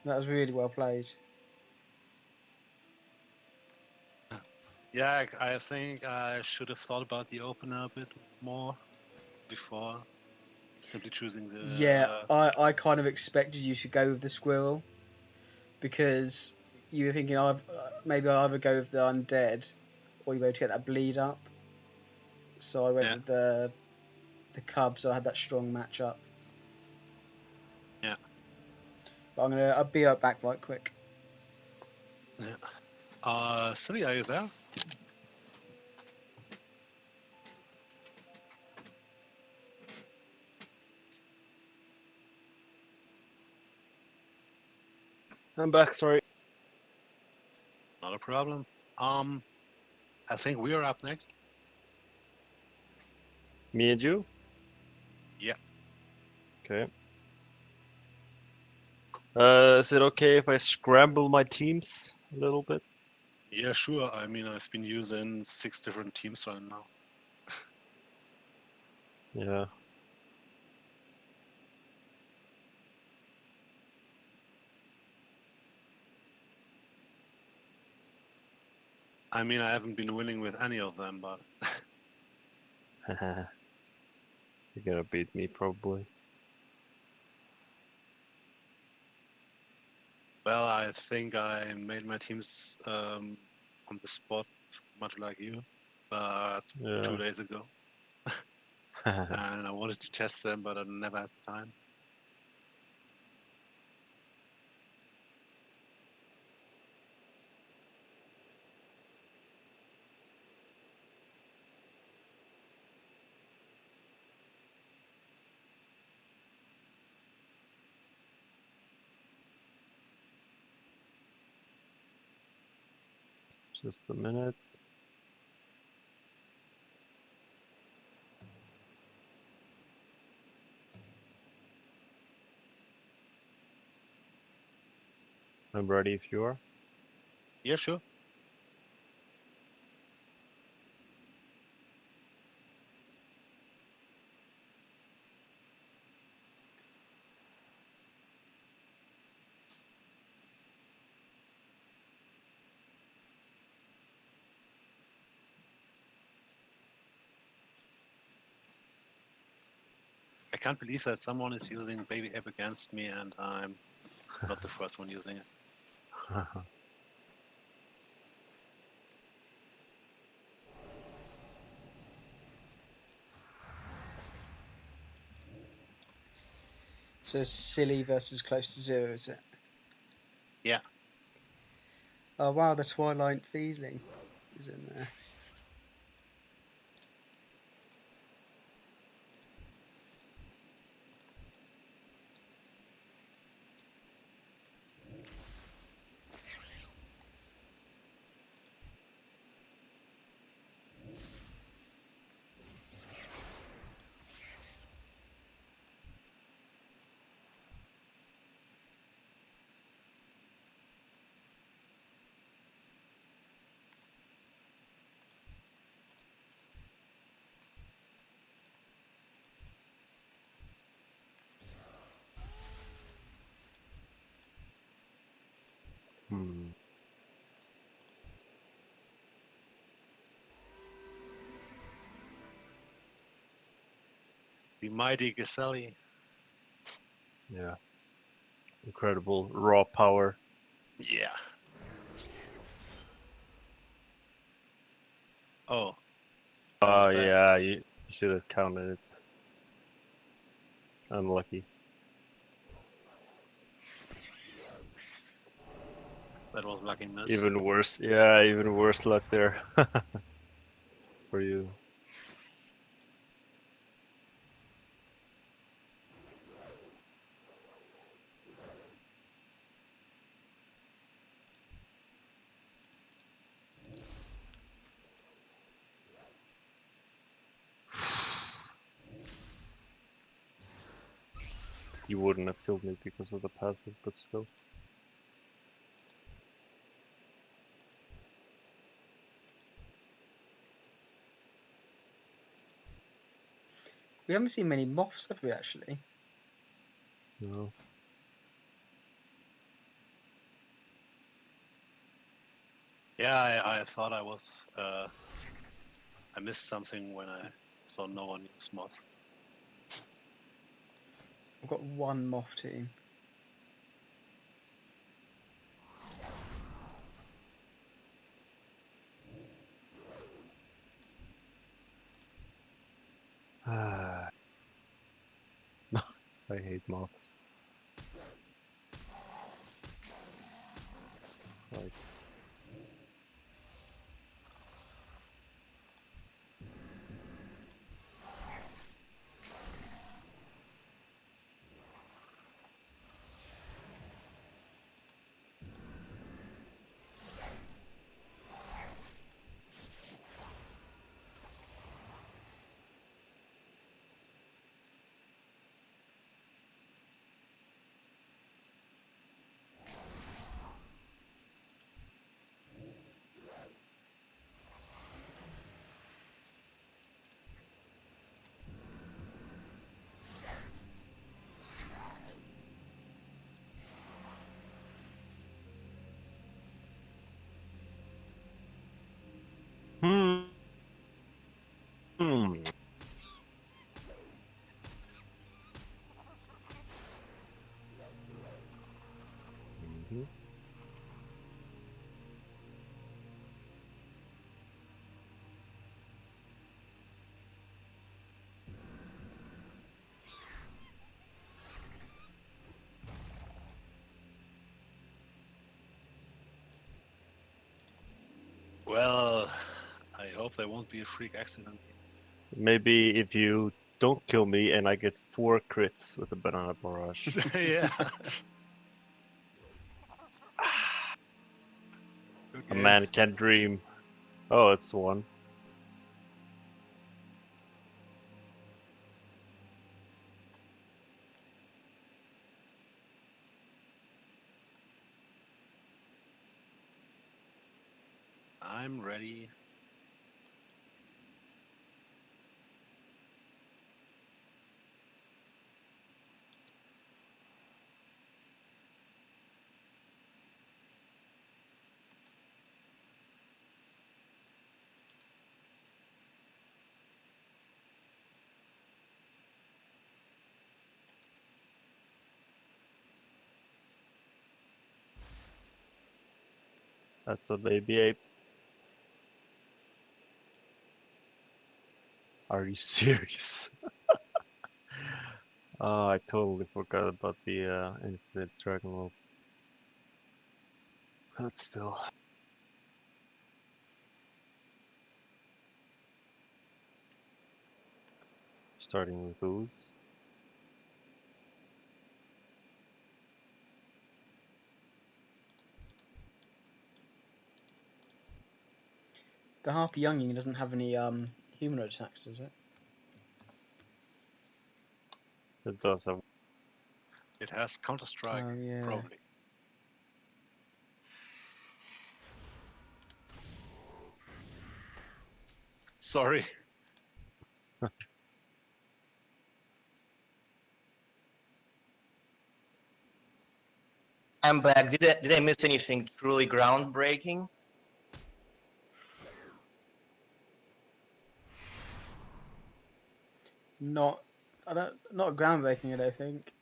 That was really well played. Yeah, I think I should have thought about the opener a bit more before simply choosing the. Yeah, I kind of expected you to go with the squirrel because you were thinking maybe I'll either go with the undead or you were able to get that bleed up. So I went Yeah. with the cub, so I had that strong matchup. Yeah. But I'll be right back right quick. Yeah. Silly, are you there? I'm back. Sorry. Not a problem. I think we are up next. Me and you. Yeah. Okay. Is it okay if I scramble my teams a little bit? Yeah, sure. I mean, I've been using 6 different teams right now. Yeah. I mean, I haven't been winning with any of them, but You're gonna beat me probably. well, I think I made my teams on the spot, much like you, but Yeah. 2 days ago, and I wanted to test them, but I never had the time. Just a minute. I'm ready if you are. Yeah, sure. can't believe that someone is using Baby Ape against me, and I'm not the first one using it. So silly versus close to zero, is it? Yeah. Oh wow, the Twilight feeling is in there. Hmm. The mighty Gaselli. Yeah. Incredible raw power. Yeah. Oh. That was bad. Yeah, you should have counted it. Unlucky. That was lucky miss. Even worse. Yeah, even worse luck there. For you. You wouldn't have killed me because of the passive, but still. We haven't seen many moths, have we, actually? No. Yeah, I thought I was. I missed something when I saw no one use moth. I've got one moth team. I hate moths. Nice. Hmm. Hmm. Mhm. Well, I hope there won't be a freak accident. Maybe if you don't kill me and I get 4 crits with the banana barrage. Yeah. Good A game. man can dream. Oh, it's 1. I'm ready. That's a baby ape. Are you serious? Oh, I totally forgot about the infinite dragon rope. But still. Starting with ooze. The Harpy Youngling doesn't have any humanoid attacks, does it? It does have. It has Counter Strike, Oh yeah. probably. Sorry. I'm back. Did I miss anything truly groundbreaking? Not groundbreaking, I don't think.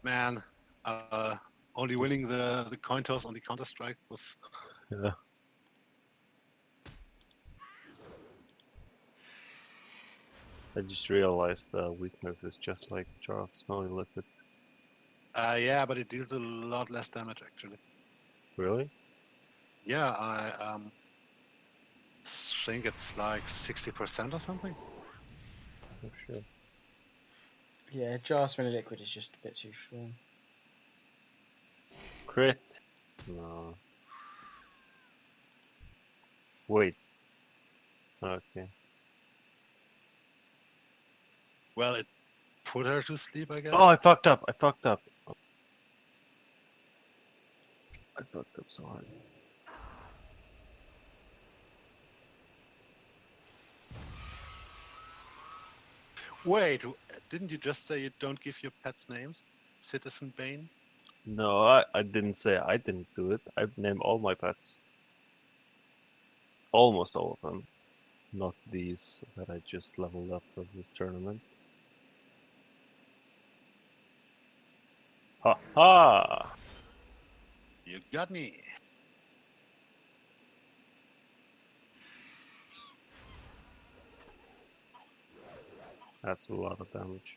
Man, only winning the coin toss on the Counter Strike was. Yeah. I just realized the weakness is just like jar of smelly liquid. Yeah, but it deals a lot less damage actually. Really? Yeah, I think it's like 60% or something. Oh shit. Yeah, Jar Smelly Liquid is just a bit too strong. Crit? No. Wait. Okay. Well, it put her to sleep, I guess. Oh, I fucked up. I fucked up so hard. Wait, didn't you just say you don't give your pets names? Citizen Bane? No, I didn't say I didn't do it. I've named all my pets. Almost all of them. Not these that I just leveled up for this tournament. Ha ha! You got me. That's a lot of damage.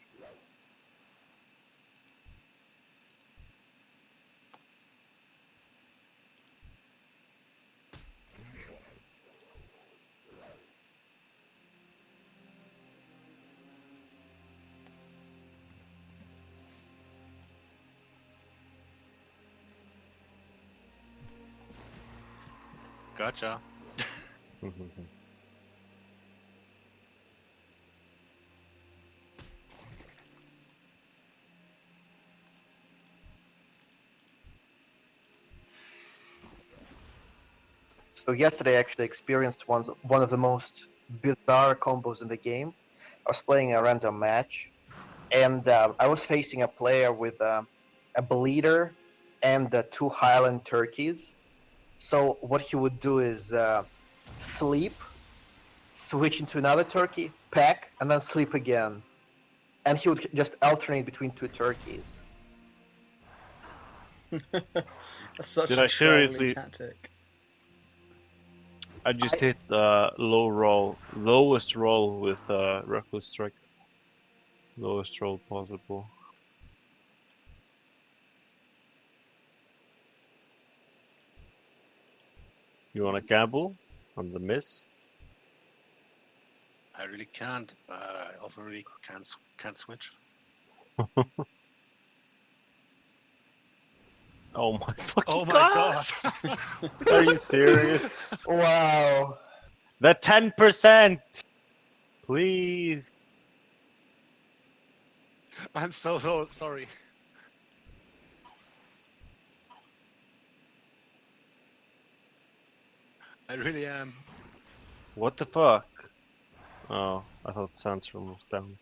Gotcha. So yesterday I actually experienced one of the most bizarre combos in the game. I was playing a random match, and I was facing a player with a bleeder and two Highland turkeys. So what he would do is sleep, switch into another turkey, pack, and then sleep again. And he would just alternate between two turkeys. That's such Did a I trolling seriously- tactic. I just hit lowest roll with Reckless Strike. Lowest roll possible. You wanna gamble on the miss? I really can't, but I also really can't switch. Oh my fucking Oh my god! Are you serious? Wow. The 10%! Please! I'm so sorry. I really am. What the fuck? Oh, I thought Sandstorm was down.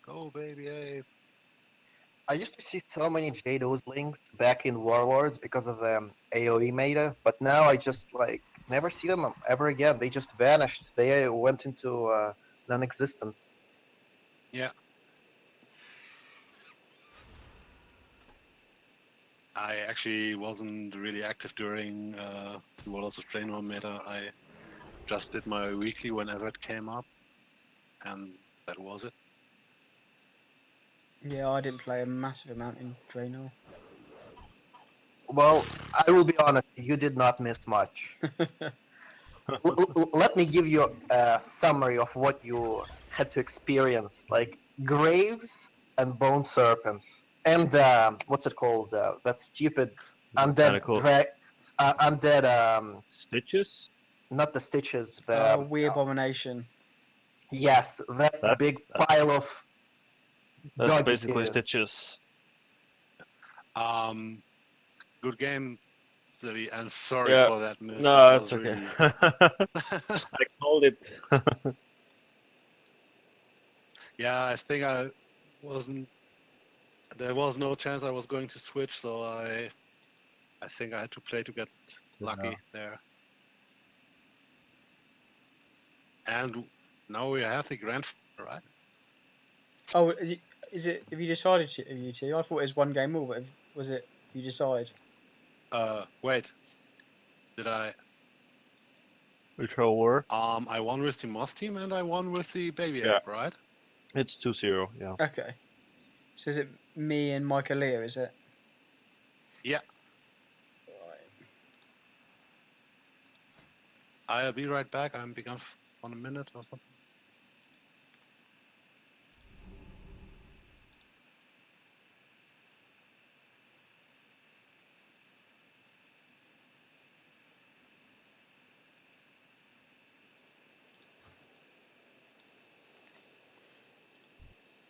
Go, baby Ape. I used to see so many Jados links back in Warlords because of the AoE meta, but now I just like Never see them ever again. They just vanished. They went into non-existence. Yeah. I actually wasn't really active during the Warlords of Draenor meta. I just did my weekly whenever it came up, and that was it. Yeah, I didn't play a massive amount in Draenor. Well, I will be honest. You did not miss much. Let me give you a summary of what you had to experience, like graves and bone serpents, and what's it called? That stupid undead Mechanical undead. stitches. Not the stitches. Oh, The we abomination. yes, that That's big pile of that's doggy basically too. stitches. Um, Good game, Silly, and sorry Yeah. for that miss. That No, was it's okay. really. I called it. Yeah, I think I wasn't. There was no chance I was going to switch, so I think I had to play to get Yeah. lucky there. And now we have the grand final, right? Oh, is it? Have you decided to? Have you two? I thought it was one game more, but was it? You decide? Wait, did I? Which whole war? I won with the Moth team and I won with the Baby Yeah. Ape, right? It's 2-0. Yeah. Okay. So is it me and Michael Leo? Is it? Yeah. Right. I'll be right back. I'm begun on a minute or something.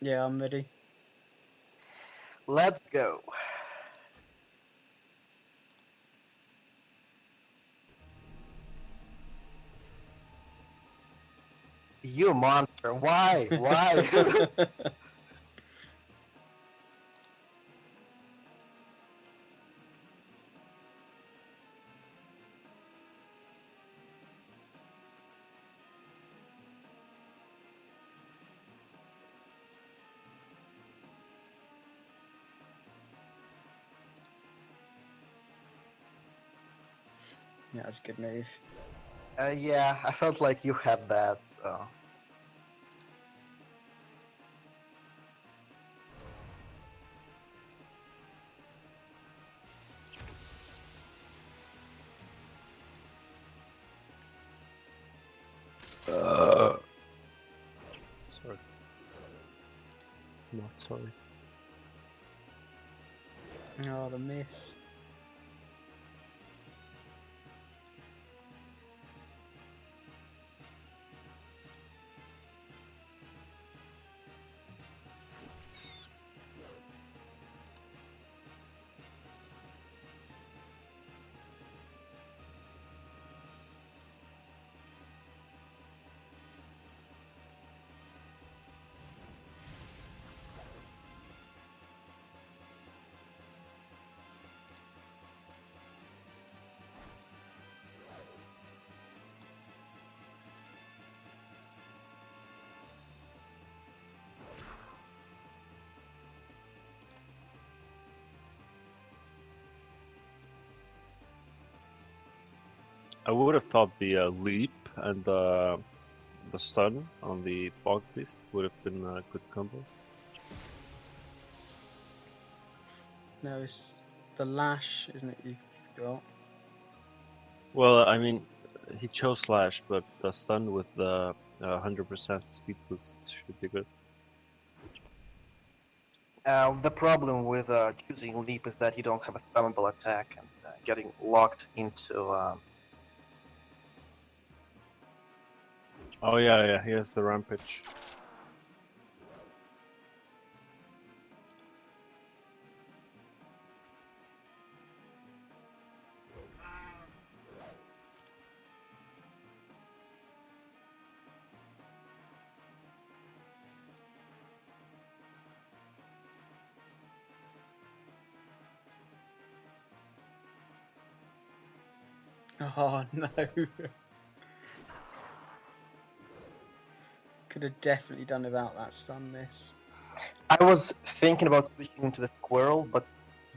Yeah, I'm ready. Let's go. You monster! Why? Why? Yeah, that's a good move. Yeah, I felt like you had that. So. Sorry. Not sorry. Oh, the miss. I would have thought the leap and the stun on the fog beast would have been a good combo. No, it's the lash, isn't it? You've got. Well, I mean, he chose slash, but the stun with the 100% speed boost should be good. The problem with choosing leap is that you don't have a spammable attack and getting locked into. Oh yeah, yeah, he has the rampage. Oh no. Could have definitely done without that stun miss. I was thinking about switching into the squirrel, but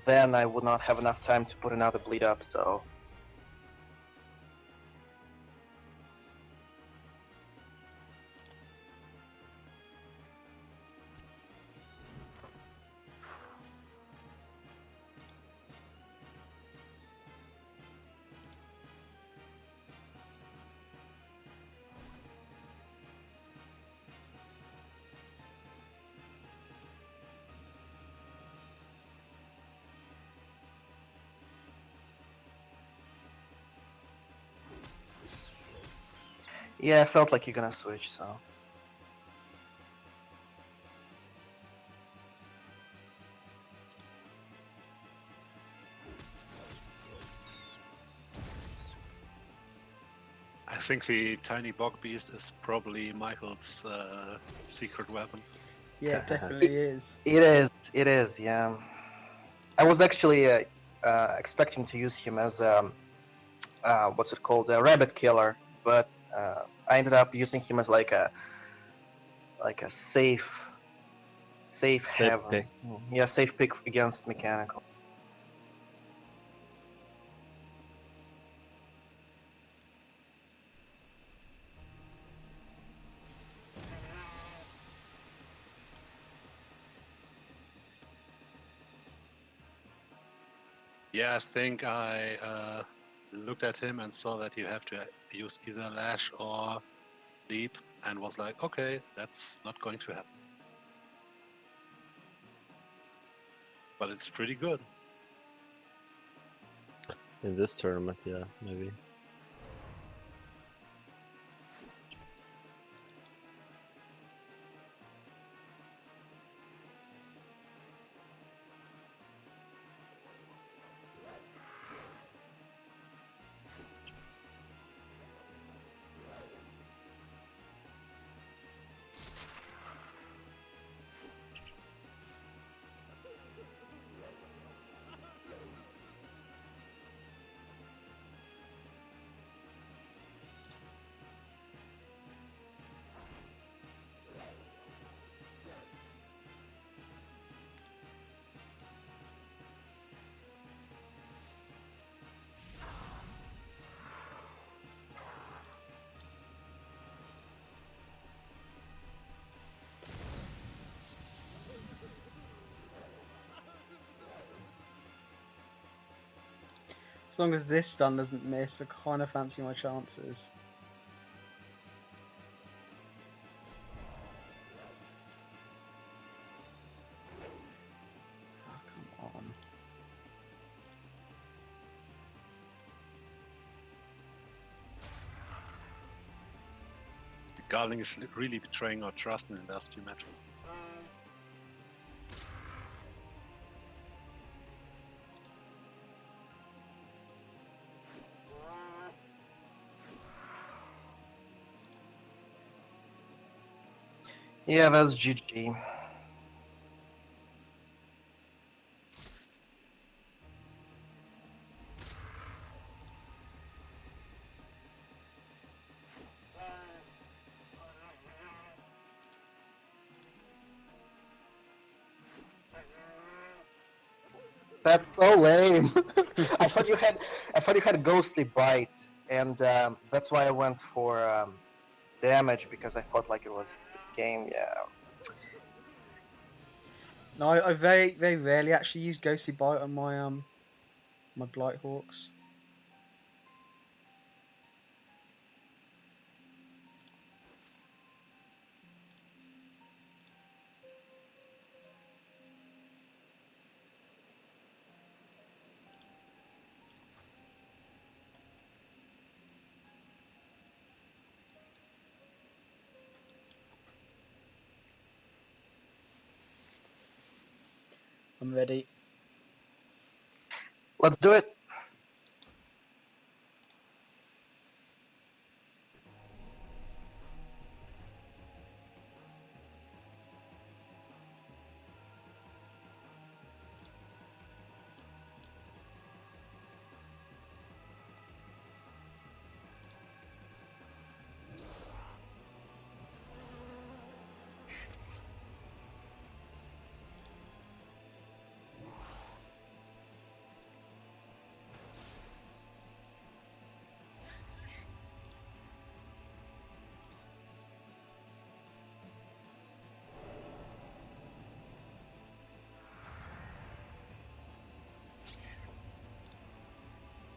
then I would not have enough time to put another bleed up, so... Yeah, I felt like you're gonna switch, so... I think the tiny bog beast is probably Michael's secret weapon. Yeah, it definitely is. It is, yeah. I was actually expecting to use him as, what's it called, a rabbit killer, but I ended up using him as like a safe haven. pick. Yeah, safe pick against mechanical. Yeah, I think I looked at him and saw that you have to use either lash or leap, and was like, okay, that's not going to happen. But it's pretty good. In this tournament, yeah, maybe. As long as this stun doesn't miss, I kind of fancy my chances. Oh, come on. The Garling is really betraying our trust in the last few matches. Yeah, that's GG. That's so lame. I thought you had ghostly bite, and that's why I went for damage, because I thought like it was the game. Yeah. No, I very very rarely actually use Ghostly Bite on my Blight Hawks. I'm ready. Let's do it.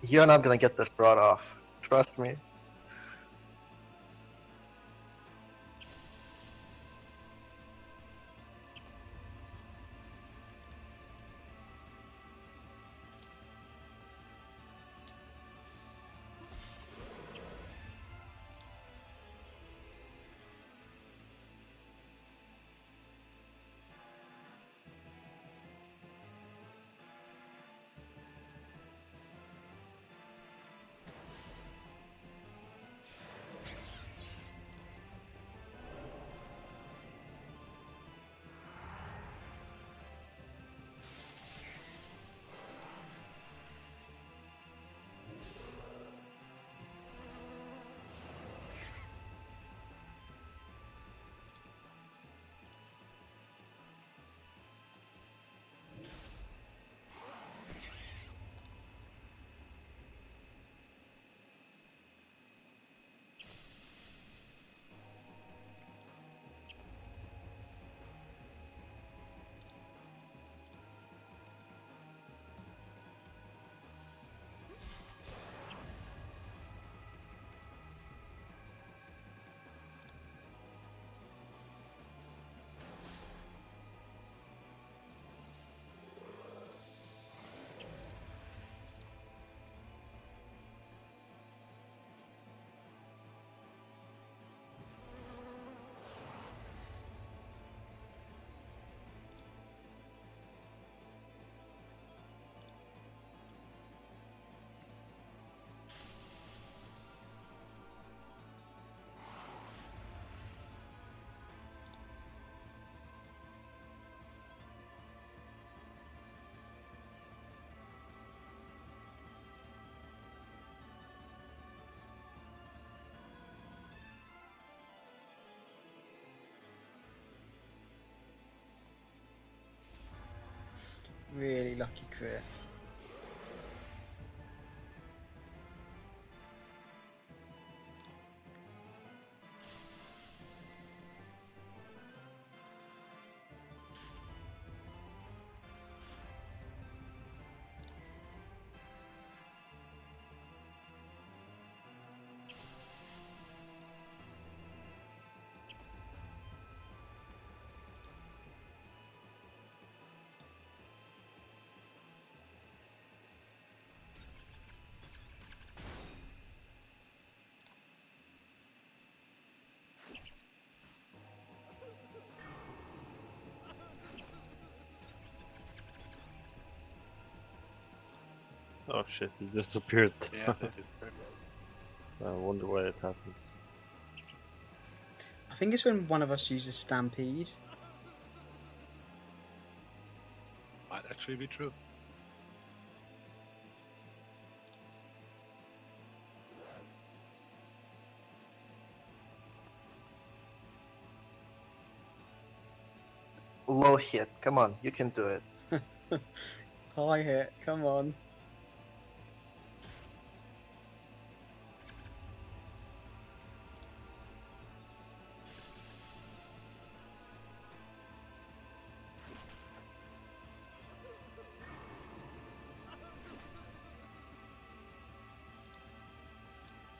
You're not gonna get this rod off. Trust me. Really lucky crit. Oh shit, he disappeared. Yeah, they did. I wonder why it happens. I think it's when one of us uses Stampede. Might actually be true. Low hit. Come on, you can do it. High hit, come on.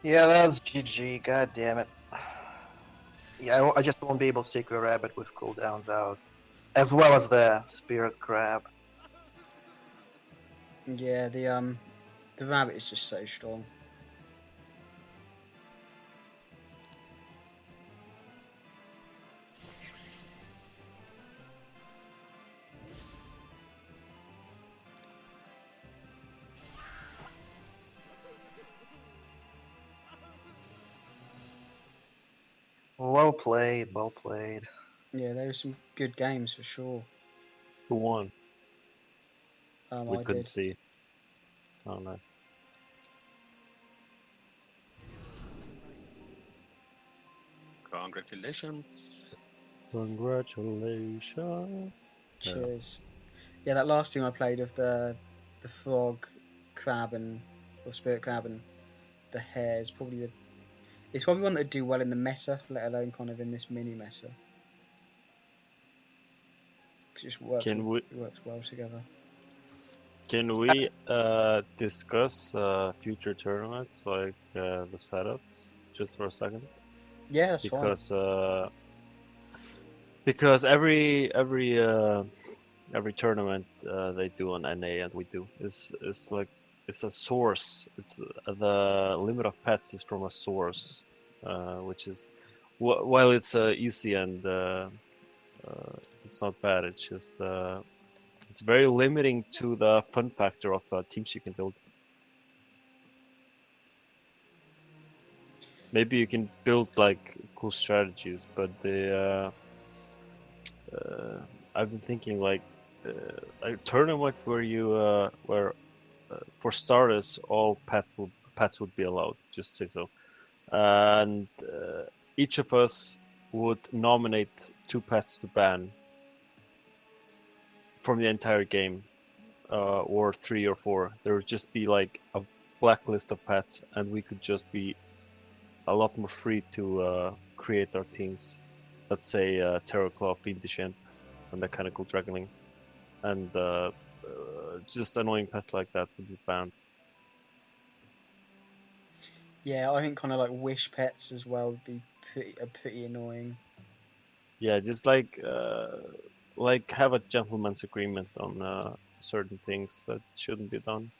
Yeah, that's GG. God damn it. Yeah, I just won't be able to take the rabbit with cooldowns out, as well as the spirit crab. Yeah, the rabbit is just so strong. Well played, well played. Yeah, there were some good games for sure. Who won? We I couldn't did. see. Oh, nice. Congratulations. Congratulations. Cheers. Yeah, that last team I played of the frog, crab, or spirit crab and the hare is probably it's probably one that would do well in the meta, let alone kind of in this mini meta. 'Cause it just works Can we it works well together. Can we discuss future tournaments, like the setups, just for a second? Yeah, that's fine. Because every tournament they do on NA and we do is like it's a source. It's the limit of pets is from a source, which is while it's easy and it's not bad. It's just it's very limiting to the fun factor of teams you can build. Maybe you can build like cool strategies, but I've been thinking like a tournament where you where for starters all pets would be allowed. Just say so, and each of us would nominate 2 pets to ban from the entire game, or 3 or 4. There would just be like a blacklist of pets, and we could just be a lot more free to create our teams. Let's say Terraclaw, Fiendish Imp, and Mechanical Dragoning, and just annoying pets like that would be banned. Yeah, I think kind of like wish pets as well would be pretty annoying. Yeah, just like have a gentleman's agreement on certain things that shouldn't be done,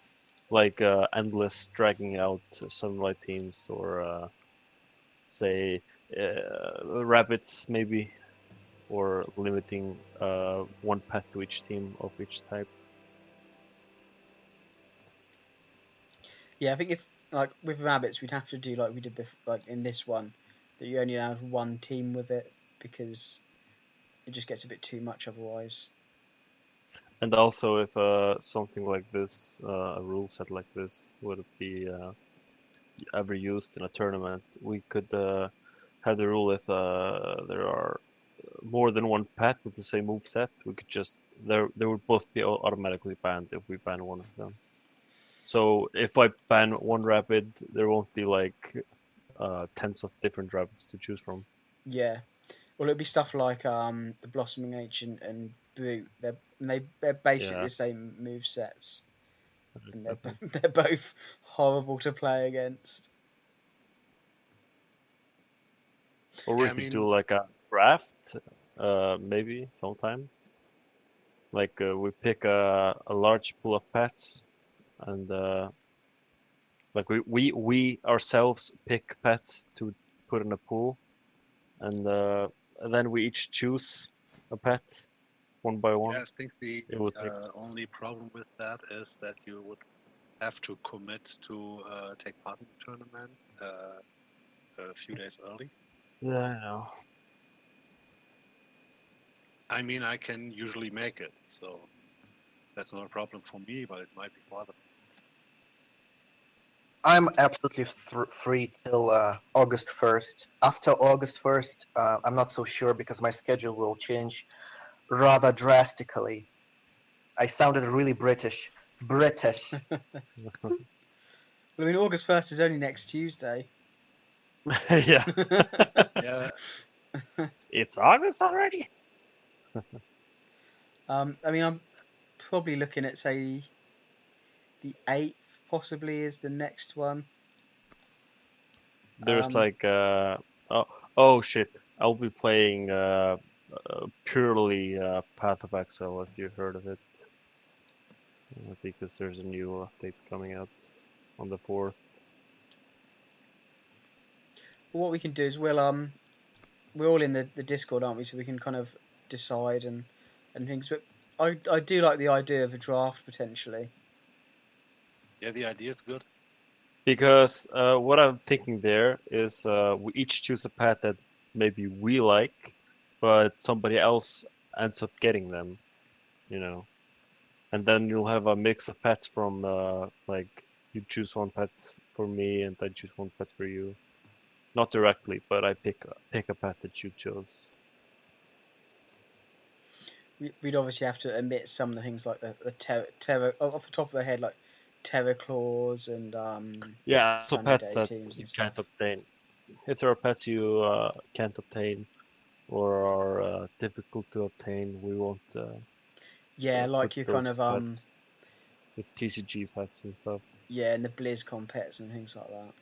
like endless dragging out sunlight teams, or say rabbits maybe, or limiting 1 pet to each team of each type. Yeah, I think if like with rabbits, we'd have to do like we did like in this one, that you only allowed one team with it because it just gets a bit too much otherwise. And also, if something like this, a rule set like this, would be ever used in a tournament, we could have the rule if there are more than 1 pet with the same move set. We could just they would both be automatically banned if we ban one of them. So if I ban one rabbit, there won't be like tens of different rabbits to choose from. Yeah, well, it'd be stuff like the Blossoming Ancient and Brute. They're basically Yeah, the same move sets, and exactly. they're both horrible to play against. Or Yeah, we I could mean, do like a draft, maybe sometime. Like we pick a large pool of pets, and like we ourselves pick pets to put in a pool, and then we each choose a pet one by yeah, one. I think the It will take. only problem with that is that you would have to commit to take part in the tournament a few days early. Yeah, I know. I mean, I can usually make it, so that's not a problem for me, but it might be for other. I'm absolutely free till August 1st. After August 1st, I'm not so sure because my schedule will change rather drastically. I sounded really British. British. Well, I mean, August 1st is only next Tuesday. Yeah, Yeah, it's August already. I mean, I'm probably looking at say the 8th possibly is the next one. There's Um, like oh shit! I'll be playing purely Path of Exile if you heard of it, because there's a new update coming out on the 4th. what we can do is we're all in the Discord, aren't we? So we can kind of decide and things. But I do like the idea of a draft potentially. yeah, the idea is good. Because what I'm thinking there is we each choose a pet that maybe we like, but somebody else ends up getting them, you know. And then you'll have a mix of pets from like you choose 1 pet for me and I choose 1 pet for you. Not directly, but I pick a pet that you chose. We'd obviously have to omit some of the things like the terror off the top of the head, like terror claws and Yeah, so sunny pets day that teams you and stuff. can't obtain. If there are pets you can't obtain or are difficult to obtain, we won't Yeah, put like your kind those of pets. with TCG pets and stuff. Yeah, and the BlizzCon pets and things like that.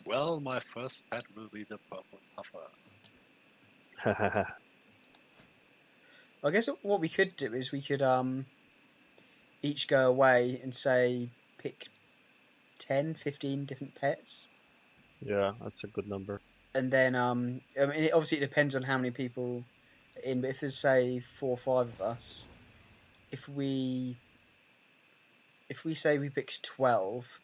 Well, my first pet will be the purple puffer. I guess what we could do is we could each go away and say pick 10, 15 different pets, Yeah, that's a good number. and then I mean obviously it depends on how many people are in, but if there's say 4 or 5 of us, if we say we picked 12,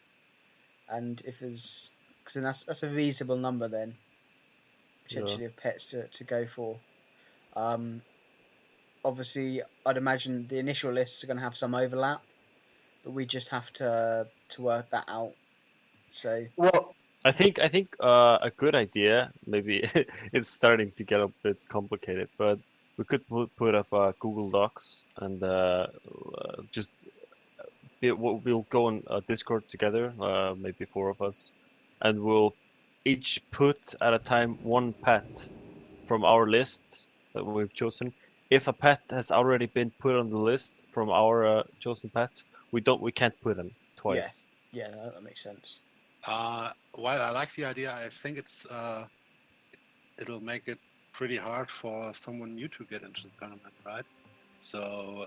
and if there's, because then that's a reasonable number then potentially of pets to go for. Obviously I'd imagine the initial lists are going to have some overlap, but we just have to work that out. So Well, I think a good idea, maybe it's starting to get a bit complicated, but we could put up Google Docs and just we'll go on Discord together, maybe 4 of us, and we'll each put at a time 1 pet from our list that we've chosen. If a pet has already been put on the list from our chosen pets, we can't put them twice. yeah, that makes sense. While I like the idea, I think it'll make it pretty hard for someone new to get into the tournament, right? So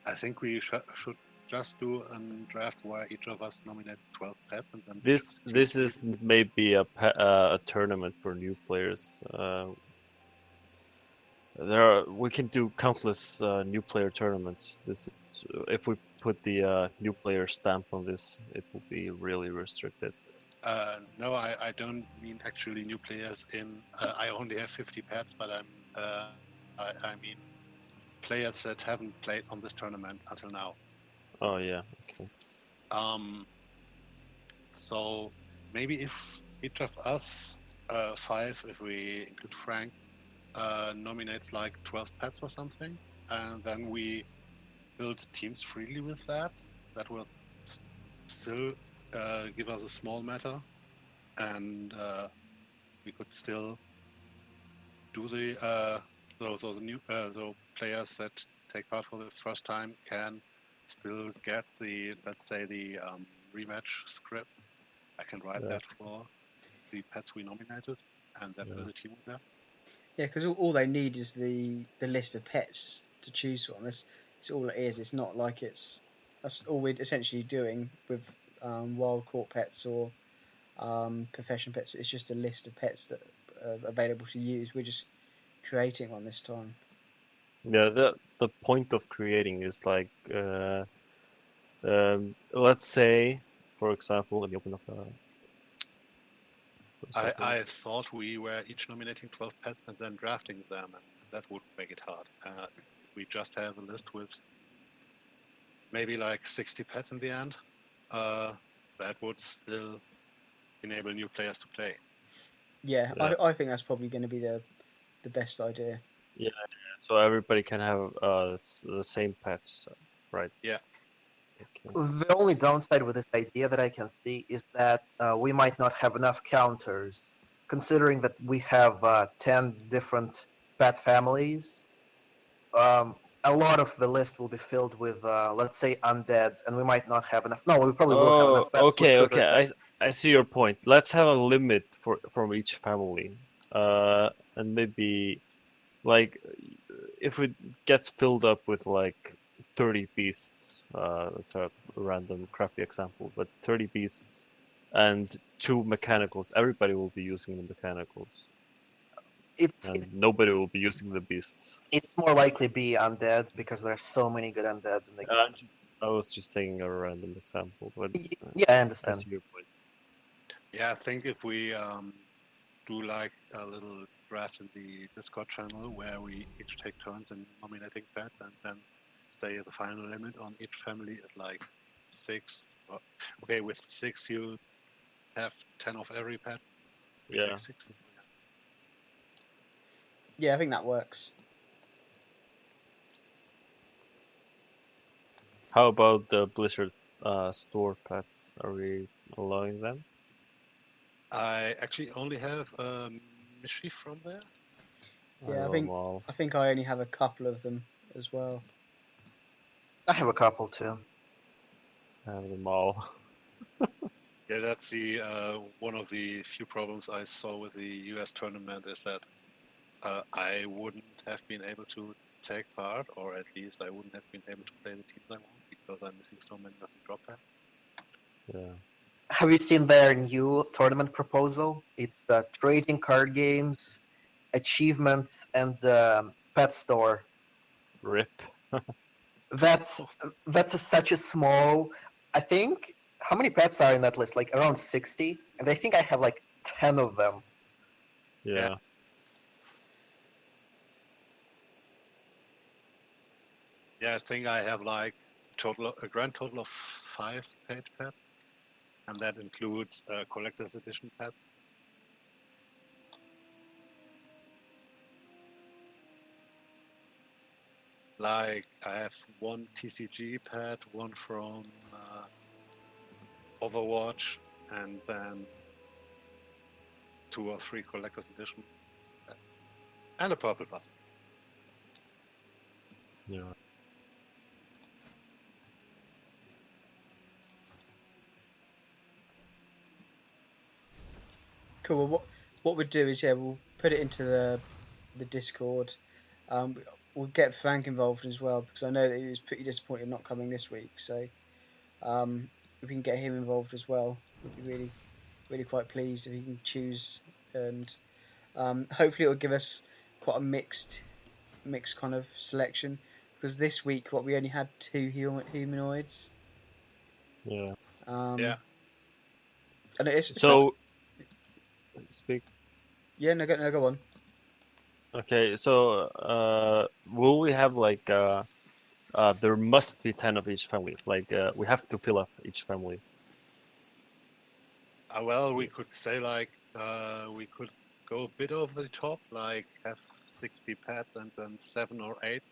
I think we should just do a draft where each of us nominates 12 pets, and then This is maybe a tournament for new players. We can do countless new player tournaments. If we put the new player stamp on this, it will be really restricted. No, I don't mean actually new players. I only have 50 pets, but I mean players that haven't played on this tournament until now. Oh yeah, okay. So maybe if each of us, 5, if we include Frank, nominates like 12 pets or something, and then we build teams freely with that. That will still give us a small matter, and we could still do those new players that take part for the first time can still get the, let's say, the rematch script. I can write that for the pets we nominated, and then build a team with that. Yeah, because all they need is the list of pets to choose from. That's all it is. It's not like that's all we're essentially doing with wild caught pets or professional pets. It's just a list of pets that are available to use. We're just creating one this time. Yeah, the point of creating is like let's say, for example, let me open up I thought we were each nominating 12 pets and then drafting them, and that would make it hard. If we just have a list with maybe like 60 pets in the end, that would still enable new players to play. Yeah, I think that's probably going to be the best idea. Yeah, so everybody can have the same pets, right? Yeah. Okay. the only downside with this idea that I can see is that we might not have enough counters, considering that we have 10 different pet families. A lot of the list will be filled with, let's say, undeads, and we might not have enough. No, we probably will have enough pets with critter Okay. attack. I see your point. Let's have a limit from each family, and maybe like if it gets filled up with like 30 beasts, that's a random crappy example, but 30 beasts and 2 mechanicals, everybody will be using the mechanicals, It's and nobody will be using the beasts. it's more likely be undeads because there are so many good undeads in the game. I was just taking a random example, but Yeah, I I understand. see your point. Yeah, I think if we do like a little draft in the Discord channel where we each take turns in nominating pets, and then say the final limit on each family is like 6. Okay, with 6 you have 10 of every pet. We Yeah. take 6. Yeah, I think that works. How about the Blizzard store pets? Are we allowing them? I actually only have Mischief from there. Yeah, Well, I think I only have a couple of them as well. I have a couple too. Have them all. Yeah, that's the one of the few problems I saw with the US tournament is that I wouldn't have been able to take part, or at least I wouldn't have been able to play the teams I want because I'm missing so many of the drop packs. Yeah. Have you seen their new tournament proposal? It's trading card games, achievements, and pet store. Rip. That's such a small. I think how many pets are in that list? Like around 60, and I think I have like 10 of them. Yeah. Yeah, I think I have like a grand total of 5 paid pets, and that includes collector's edition pets. Like I have one TCG pet, one from Overwatch, and then 2 or 3 collector's edition pets. And a purple buff. Yeah. Cool. Well, what we'll do is we'll put it into the Discord. We'll get Frank involved as well because I know that he was pretty disappointed not coming this week. So if we can get him involved as well, we'd be really quite pleased if he can choose, and hopefully it will give us quite a mixed kind of selection because this week we only had 2 humanoids. Yeah. Yeah. And it's So, speak. yeah, no, go on. Okay, so will we have like there must be 10 of each family. Like we have to fill up each family. Well, we could say like we could go a bit over the top, like have 60 pets and then 7 or 8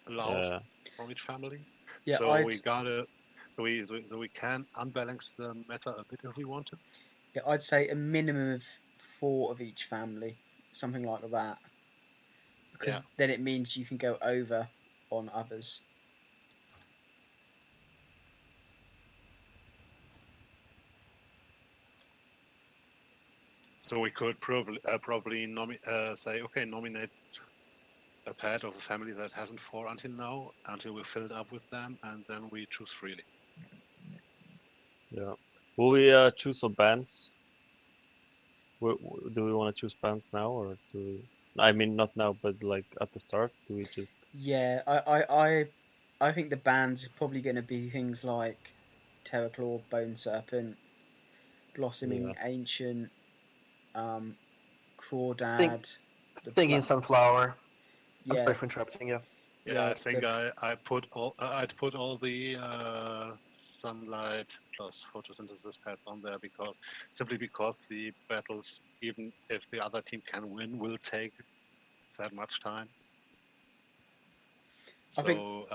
allowed Yeah. from each family. Yeah, So we can unbalance the meta a bit if we want to. Yeah, I'd say a minimum of 4 of each family, something like that, because then it means you can go over on others. So we could probably say, okay, nominate a pet of a family that hasn't 4 until now, until we fill it up with them, and then we choose freely. Yeah. Will we choose some bands? Do we want to choose bands now, or do we? I mean, not now, but like at the start. Do we just? Yeah, I think the band's probably going to be things like Terraclaw, Bone Serpent, Blossoming Yeah. Ancient, Think, Crawdad, Singing Sunflower. I'm yeah, sorry for interrupting you. Yeah, I think I'd put all the sunlight plus photosynthesis pads on there simply because the battles, even if the other team can win, will take that much time. I think So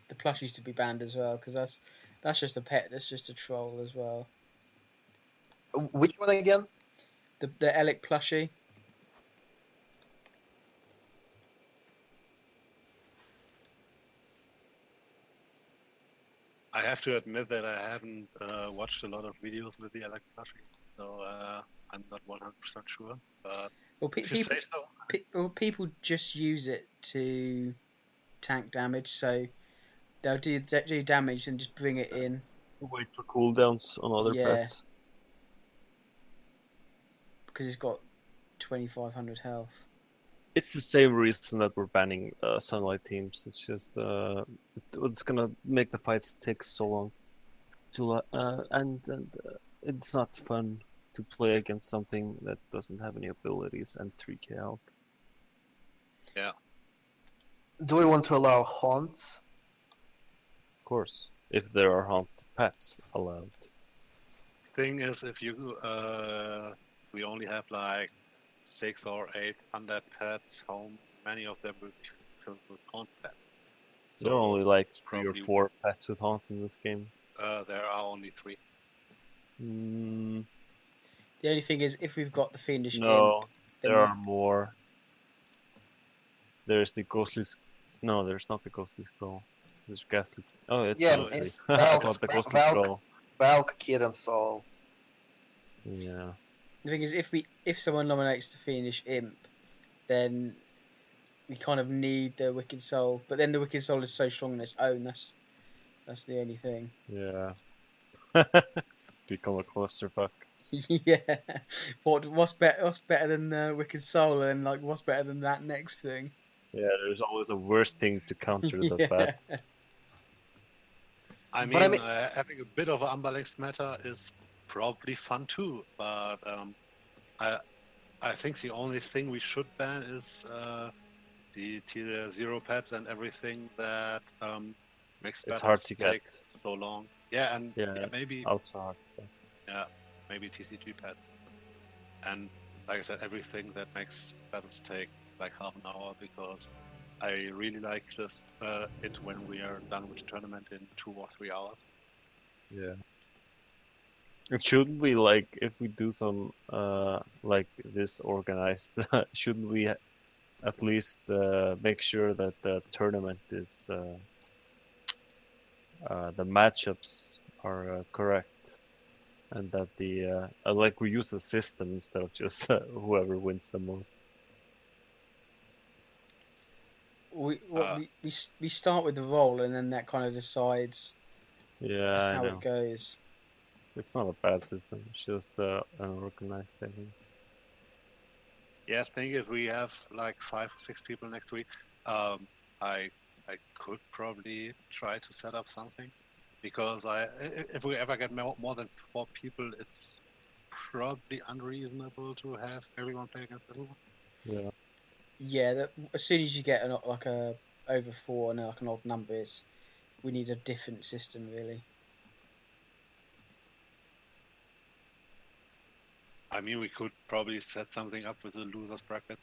the plushies to be banned as well because that's just a pet. That's just a troll as well. Which one again? The Elic plushie. I have to admit that I haven't watched a lot of videos with the Alec plushie, so I'm not 100% sure. But Well, if you say so, people just use it to tank damage, so they'll do damage and just bring it in. Wait for cooldowns on other Yeah, pets. because it's got 2,500 health. It's the same reason that we're banning sunlight teams. It's just it's gonna make the fights take so long and it's not fun to play against something that doesn't have any abilities and 3k health. yeah. Do we want to allow haunts? Of course, if there are haunt pets allowed. Thing is, if you we only have like 6 or 8 undead pets, how many of them will be filled with haunt pets? There are only like 3 or probably 4 pets with haunt in this game. there are only 3. Mm, The only thing is, if we've got the Fiendish no, Imp, then there are more. There's the ghostly. No, there's not the ghostly skull. There's Ghastly. Oh, it's Yeah, Ghastly. it's I Valk, thought that was the Valk, skull. Valk, Kid, and Soul. Yeah. The thing is, if someone nominates to finish Imp, then we kind of need the Wicked Soul. But then the Wicked Soul is so strong on its own. That's the only thing. Yeah. Become a clusterfuck. Yeah. What's better than Wicked Soul, and like what's better than that next thing? Yeah, there's always a worse thing to counter the bad. Yeah. I But I mean, mean- having a bit of an unbalanced meta is probably fun too, but I I think the only thing we should ban is the tier zero pets and everything that makes It's hard battles to get. take so long. Yeah, and Yeah, maybe also hard to get. yeah, maybe TCG pets. And like I said, everything that makes battles take like half an hour because I really like it when we are done with the tournament in 2 or 3 hours. Yeah. And shouldn't we, like, if we do some like this organized, shouldn't we at least make sure that the tournament is the matchups are correct, and that the like we use the system instead of just whoever wins the most. Uh, We start with the roll, and then that kind of decides Yeah, I how it know. goes. It's not a bad system. It's just unorganized, I think. yeah, thing is, we have like 5 or 6 people next week. Um, I I could probably try to set up something because if we ever get more than 4 people, it's probably unreasonable to have everyone play against everyone. Yeah. Yeah, as soon as you get like a over four and like an odd number, we need a different system really. I mean, we could probably set something up with the losers bracket.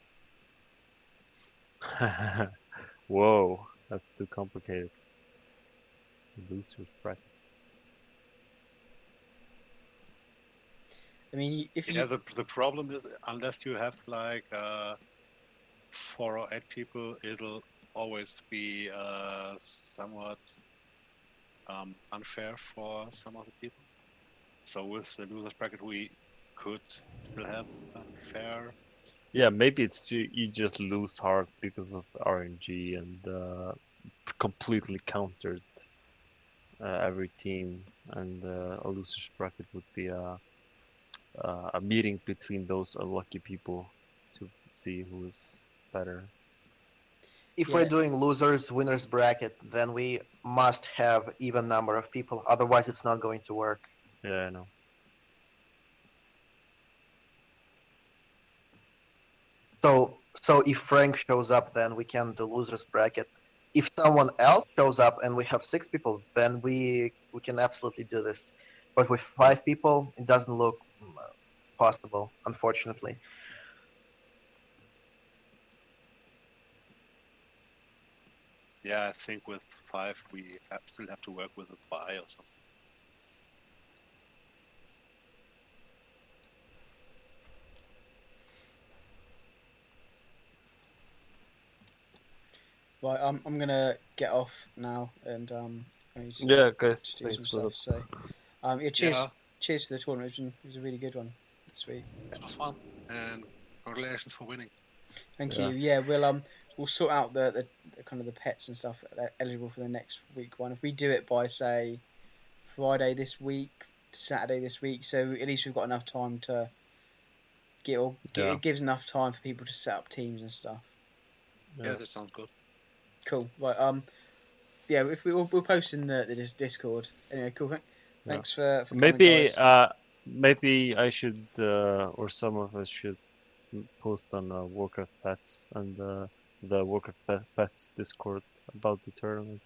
Whoa, that's too complicated. Loser's bracket. I mean, if Yeah, you the problem is unless you have like 4 or 8 people, it'll always be somewhat unfair for some of the people. So with the losers bracket, we could still have a fair. Yeah, maybe it's you just lose heart because of RNG and completely countered every team, and a loser's bracket would be a meeting between those unlucky people to see who is better. If we're yeah doing losers winners bracket, then we must have even number of people. Otherwise, it's not going to work. Yeah, I know. So if Frank shows up, then we can do losers bracket. If someone else shows up and we have 6 people, then we can absolutely do this. But with 5 people, it doesn't look possible, unfortunately. Yeah, I think with 5 we still have to work with a buy or something. right, I'm gonna get off now, and I need Yeah, guys, to do some thanks for the. stuff. So yeah, Yeah, cheers for the tournament. It was a really good one this week. it was fun, and congratulations for winning. Thank Yeah. you. Yeah, we'll sort out the kind of the pets and stuff that are eligible for the next week one. If we do it by say Friday this week, Saturday this week, so at least we've got enough time to Yeah. it gives enough time for people to set up teams and stuff. Yeah, Yeah. that sounds good. Cool. Right. Yeah. If we'll post in the Discord. Anyway. Cool. Yeah. Thanks for coming, Maybe guys. maybe I should or some of us should post on Warcraft Pets and the Warcraft Pets Discord about the tournament.